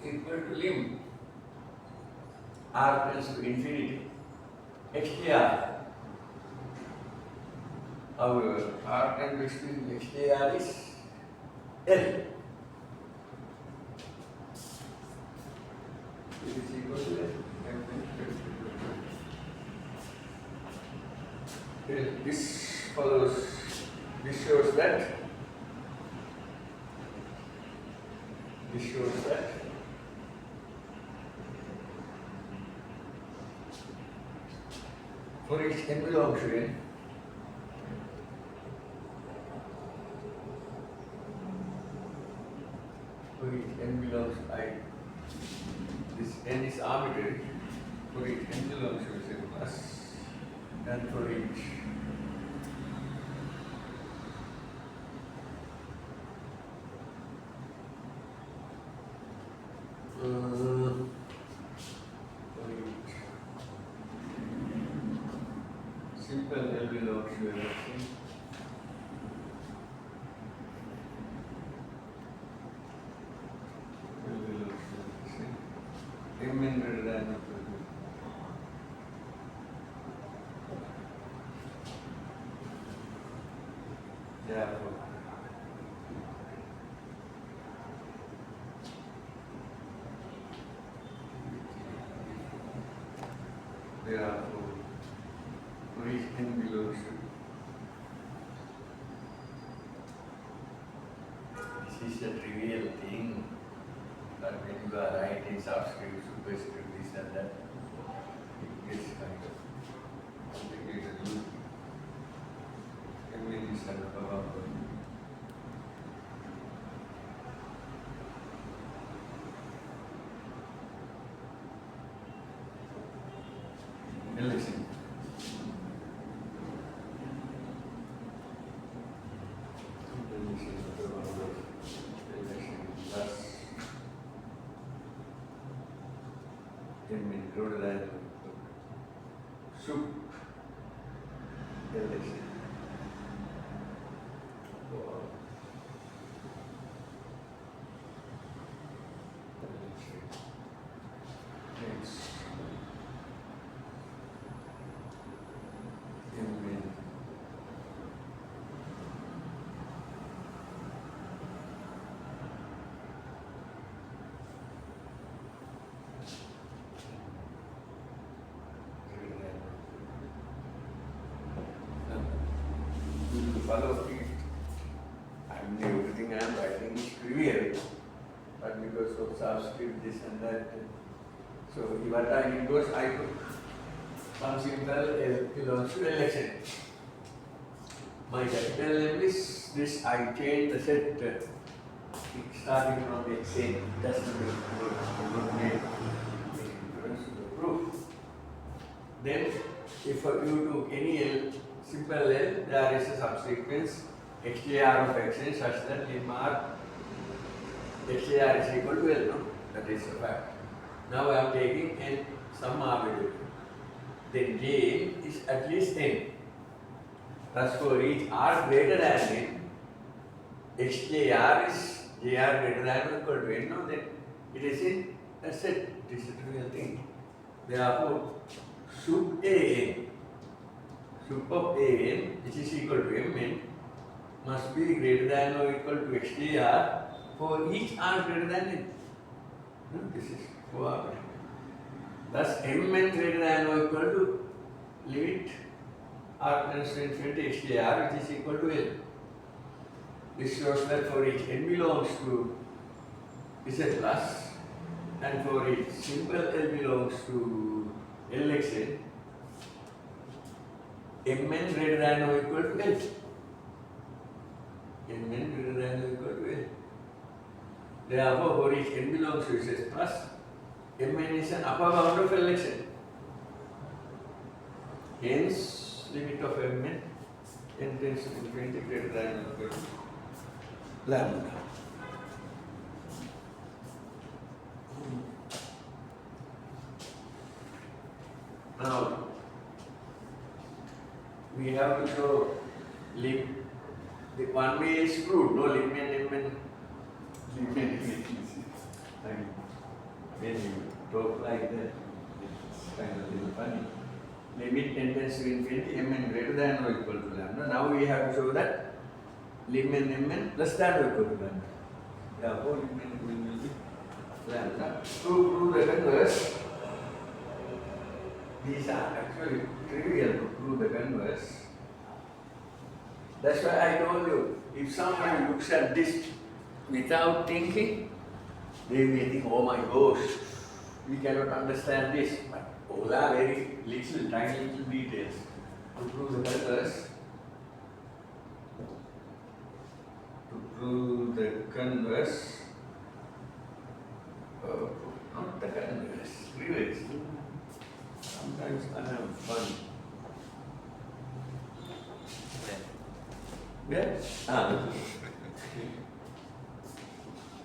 to limit r tends to infinity XJR. However, r and between XJR is L. It is equal to L. This follows, this shows that for each n belongs to n, for each n belongs to I, this n is arbitrary, for each n belongs to Z plus, and for each simple L belongs to everything. L belongs to everything. Mn greater than or equal to. Therefore, Therefore, origin belongs to. This is a trivial thing, but when you are writing subscript, superscript, this and that, it gets kind of complicated. And when you start about listen. Soup election. Next. Follow it. I mean, everything I am writing is trivial, but because of subscript, this and that. So, what I did was I put some simple L belongs to election. My capital M is this, I change the set starting from the Xn. That's the difference to the proof. Then, if you took any L, simple L, there is a subsequence xjr of xn such that mr xjr is equal to L, no? That is a fact. Now I am taking n some arbitrary. Then j is at least n. Thus for each r greater than n, xjr is jr greater than or equal to n, no? Then it is in a set. It is a trivial thing. Therefore, sub an, sub of an, which is equal to mn, must be greater than or equal to xjr for each r greater than n. No, this is for r. Thus, mn greater than or equal to limit r tends to infinity xjr, which is equal to L. This shows that for each n belongs to Z plus, and for each simple L belongs to Lxn, mn greater than or equal to L. Mn greater than or equal to L. Therefore, for each n belongs to Z plus, mn is an upper bound of Lxn. Hence, limit of mn, n tends to infinity greater than or equal to lambda. Now, we have to show lim. The one way is proved, no lim and mn. Lim and mn. When you talk like that, it's kind of a little funny. Limit n tends to infinity, mn greater than or equal to lambda. Now we have to show that lim and mn less than or equal to lambda. Therefore, lim and mn will be lambda. To prove the converse, these are actually trivial to prove the converse. That's why I told you, if someone looks at this without thinking, they may think, oh my gosh, we cannot understand this. But all are very little, tiny little details to prove the converse. To prove the converse, not the converse, reverse. Sometimes I have fun. Yeah?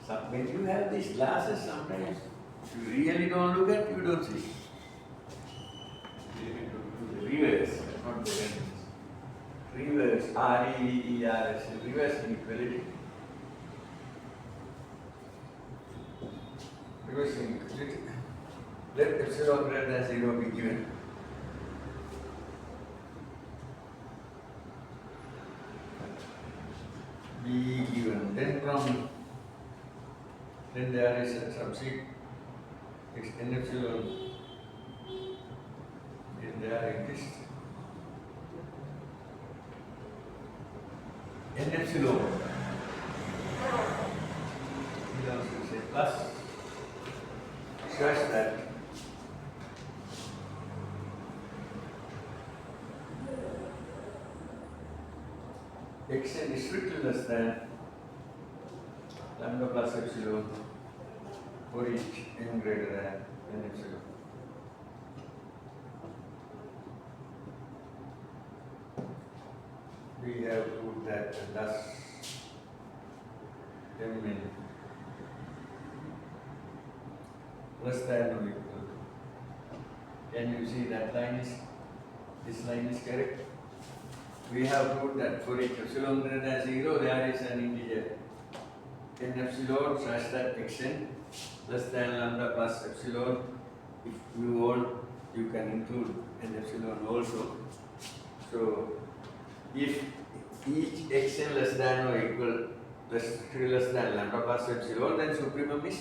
So when you have these glasses, sometimes you really don't look at, you don't see. You need to do the reverse, not the reverse. Reverse, R-E-V-E-R-S, reverse inequality. Reverse inequality. Let epsilon greater than 0 be given. Be given. Then there is a subsequent n epsilon then there exists n epsilon belongs to say plus such that xn is strictly less than lambda plus epsilon for each n greater than n epsilon. We have proved that thus mn less than or equal to. Can you see that this line is correct? We have proved that for each epsilon greater than 0 there is an integer n epsilon such that xn less than lambda plus epsilon. If you want, you can include n epsilon also. So if each xn less than or equal less than lambda plus epsilon, then supremum is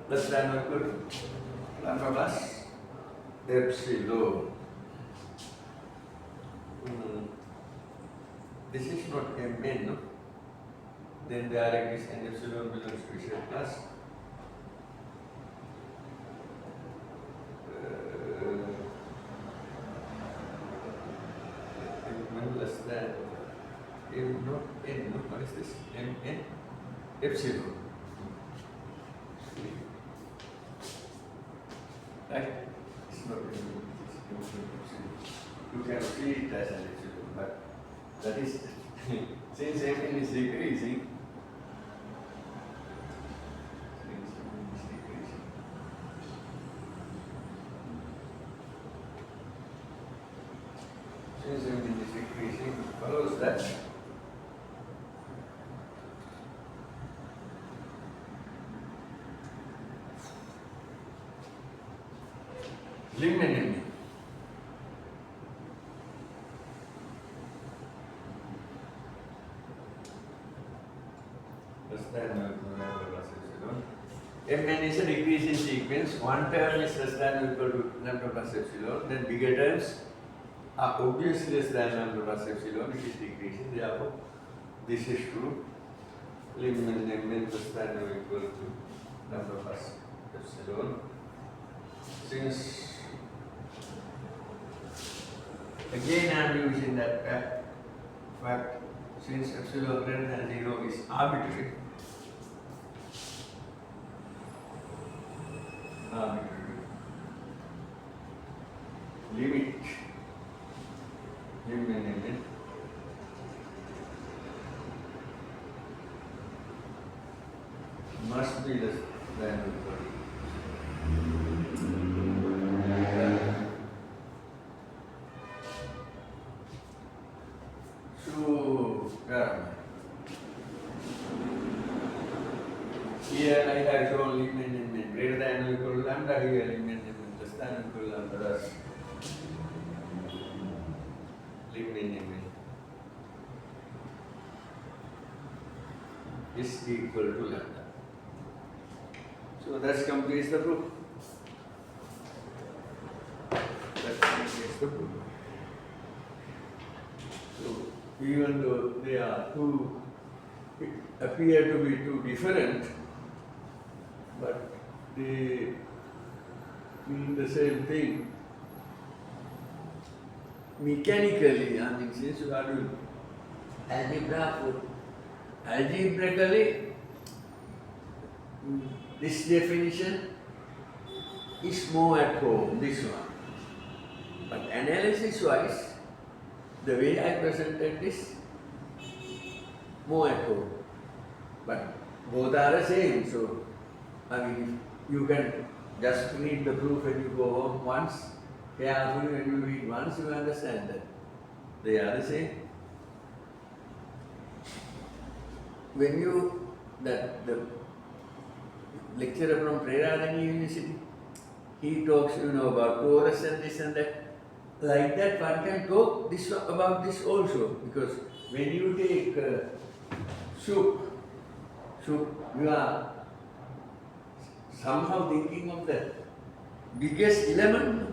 less than or equal to lambda plus epsilon. This is not mn, no? Then there exists n epsilon belongs to Z plus m less than m not n, no? What is this? mn epsilon. Right? It's not m, it's epsilon. You can see it as an epsilon, but that is since mn is decreasing. Since mn is decreasing, follows that lim n less than or equal to lambda plus epsilon. Mn is a decreasing sequence. One term is less than or equal to lambda plus epsilon. Then bigger terms are obviously less than lambda plus epsilon. It is decreasing. Therefore, this is true. Lim n less than or equal to lambda plus epsilon. Since again I am using that fact, since epsilon greater than 0 is arbitrary, limit lim n must be less than or equal to. So, here I have shown lim n greater than or equal to lambda, here lim n less than or equal to lambda, thus lim n is equal to lambda. So that completes the proof. That completes the proof. So even though they are two, appear to be two different, but they mean the same thing. Mechanically, I mean, since you are doing algebraically, this definition is more at home, this one. But analysis-wise, the way I presented this, more at home. But both are the same, so I mean, you can just read the proof when you go home once, carefully when you read once, you understand that they are the same. When the lecturer from Prerana University, he talks, about torus and this and that. Like that, one can talk about this also, because when you take soup, you are somehow thinking of the biggest element.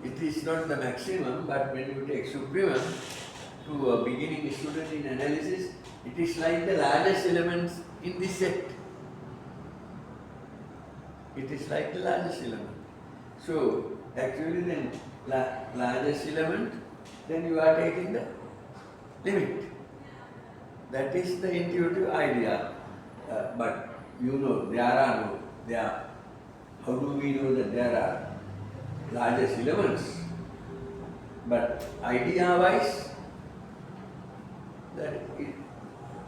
it is not the maximum, but when you take supremum to a beginning student in analysis, it is like the largest elements in this set. It is like the largest element. So actually then largest element, then you are taking the limit. That is the intuitive idea. But you know, how do we know that there are largest elements? But idea-wise,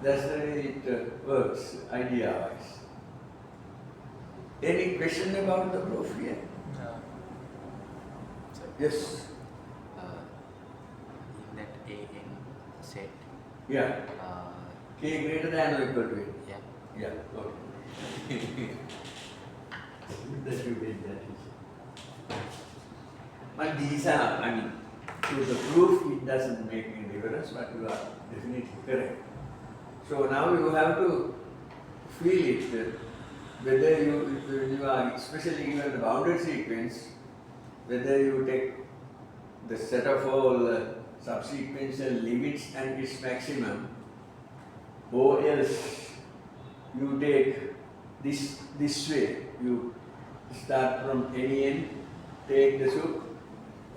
that's the way it works, idea-wise. Any question about the proof here? No. Yes. In that AN set, Yeah. K greater than or equal to it. yeah. Yeah. Okay. That you did that. But these are, I mean, to the proof it doesn't make any difference, but you are definitely correct. So now you have to feel it, whether you are, especially given the bounded sequence, whether you take the set of all subsequential limits and its maximum, or else you take this way. You start from any end, take the sup,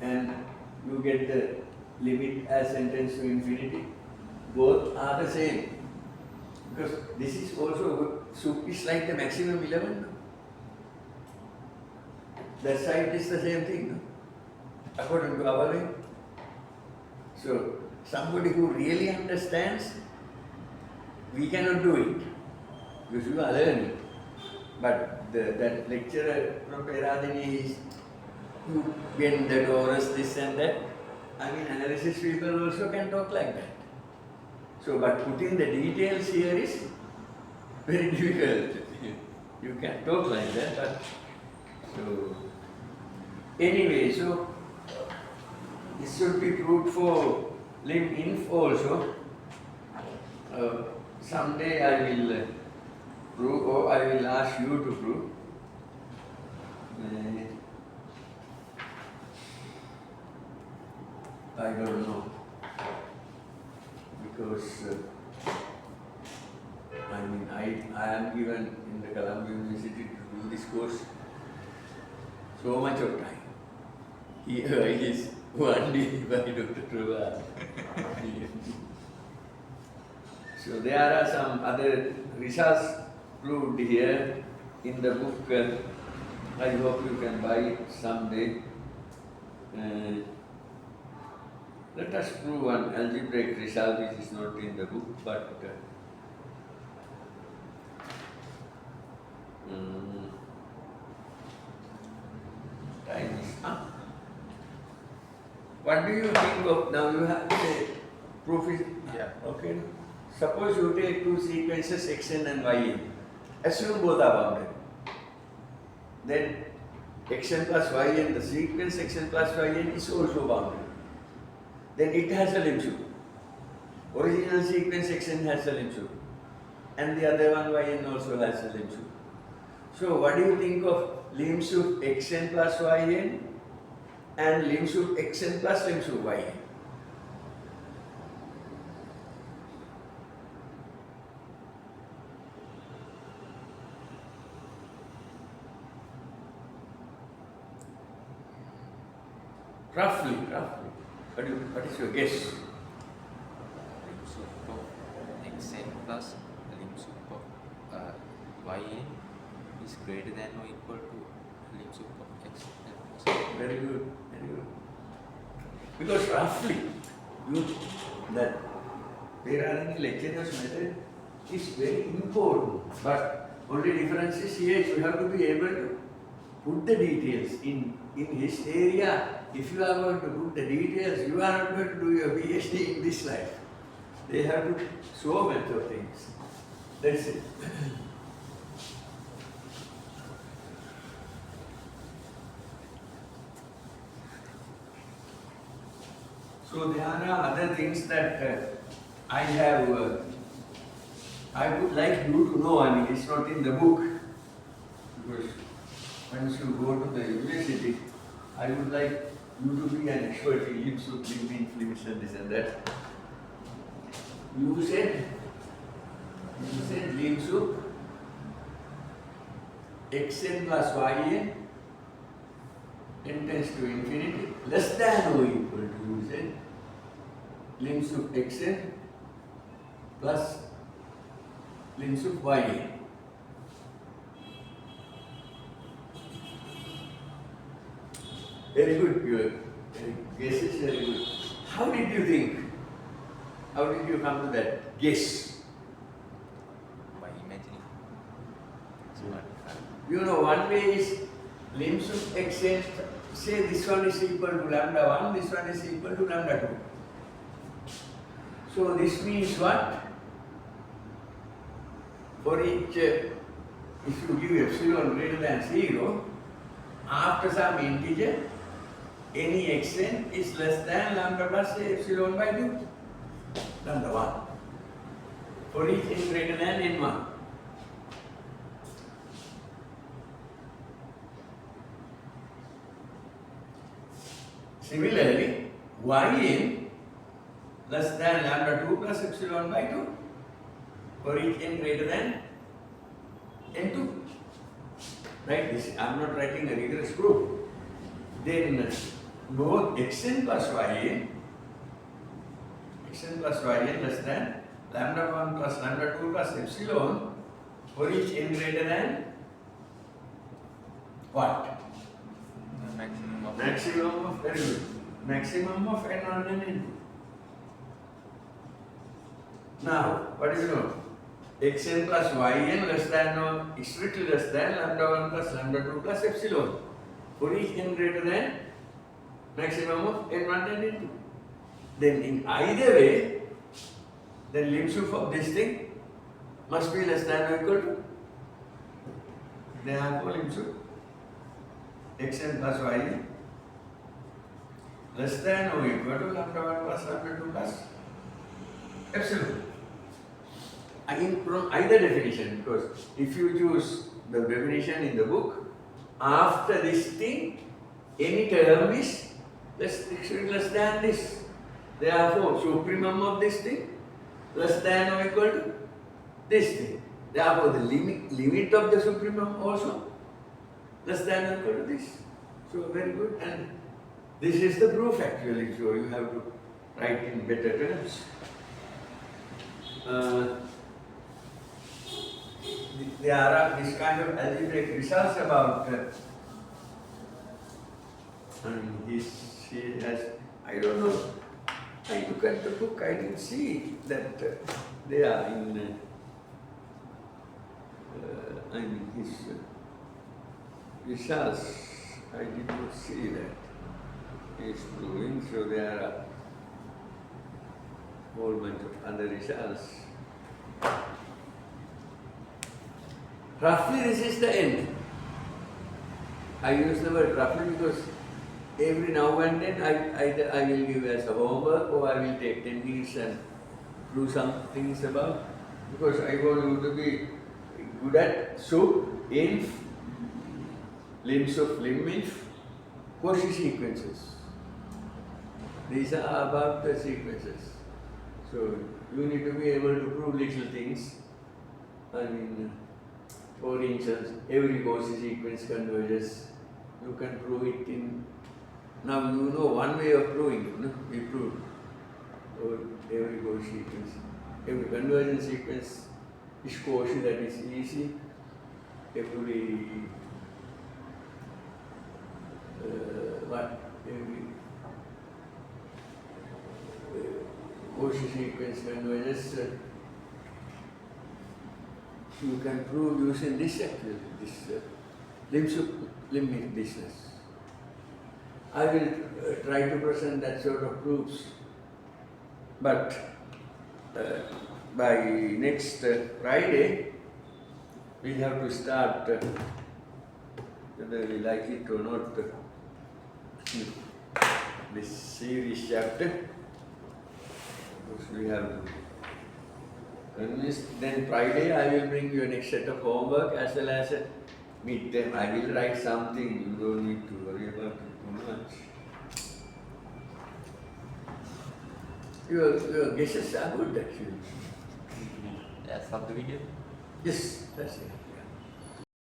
and you get the limit as n tends to infinity. Both are the same. Because this is also, sup is like the maximum 11. That side is the same thing, no? According to our way. So, somebody who really understands, we cannot do it because you are learning. But that lecturer from Peradini is, you bend the torus, this and that. I mean, analysis people also can talk like that. So, but putting the details here is very difficult. You can talk like that, but so anyway, so this should be proved for lim inf also. Someday I will prove, or I will ask you to prove. I don't know, because I mean I am given in the Columbia University to do this course so much of time. Here is one day by Dr. Truvara. So there are some other results proved here in the book. I hope you can buy it someday. Let us prove one algebraic result which is not in the book, but time is up. What do you think of, now you have to say, proof is, Yeah. okay. Suppose you take two sequences xn and yn. Assume both are bounded. Then xn plus yn, the sequence xn plus yn is also bounded. Then it has a lim sup. Original sequence xn has a lim sup. And the other one yn also has a lim sup. So what do you think of lim sup xn plus yn and lim sup xn plus lim sup yn? Roughly. What is your guess? Lim sup of xn plus lim sup of yn is greater than or equal to lim sup of xn plus. Very good. Because roughly, that there are any lecturer's method is very important. But only difference is here you have to be able to put the details in his area. If you are going to put the details, you are not going to do your PhD in this life. They have to so much of things. That's it. So there are other things that I have, I would like you to know. I mean, it's not in the book, because once you go to the university, I would like you to be an expert in lim sup, lim in, flims and this and that. You said lim sup xn plus yn n tends to infinity less than or equal to, you said lim sup xn plus lim sup yn. Very good, your guess is very good. How did you think? How did you come to that guess? By imagining. You know, one way is lim sup xn, say this one is equal to lambda 1, this one is equal to lambda 2. So this means what? For each, if you give epsilon greater than 0, after some integer, any xn is less than lambda plus epsilon by 2, lambda 1. For each n greater than n1. Similarly, yn less than lambda 2 plus epsilon by 2 for each n greater than n2. Right? This, I am not writing a rigorous proof. Then both xn plus yn less than lambda 1 plus lambda 2 plus epsilon for each n greater than what? Maximum of Maximum of, very good. Maximum of n1 and n2. Now, what is known? Xn plus yn less than or strictly less than lambda 1 plus lambda 2 plus epsilon for each n greater than maximum of n1 and n2. Then in either way, the lim sup of this thing must be less than or equal to, therefore lim sup xn plus yn less than or equal to lambda 1 plus lambda 2 plus epsilon. From either definition, because if you choose the definition in the book, after this thing, any term is less than this. Therefore, supremum of this thing less than or equal to this thing. Therefore, the limit of the supremum also less than or equal to this. So, very good. And this is the proof actually, so you have to write in better terms. There are this kind of algebraic results about, he has, I don't know, I look at the book, I didn't see that they are in, his results, I did not see that he is proving, so there are a whole bunch of other results. Roughly, this is the end. I use the word roughly because every now and then I will give as a homework or I will take 10 minutes and do some things about, because I want you to be good at sup, inf, lim sup, lim inf, Cauchy sequences. These are about the sequences. So you need to be able to prove little things. I mean, for instance, every Cauchy sequence converges. You can prove it in. Now you know one way of proving it. No? We proved for every Cauchy sequence. Every convergence sequence is Cauchy, that is easy. Every every Cauchy sequence converges. You can prove using this actually, this lim sup, lim business. I will try to present that sort of proofs, but by next Friday we have to start, whether we like it or not, this series chapter, because we have to. Then Friday I will bring you a next set of homework as well as a midterm. I will write something, you don't need to worry about it too much. Your guesses are good actually. Yeah, stop the video. Yes, that's it.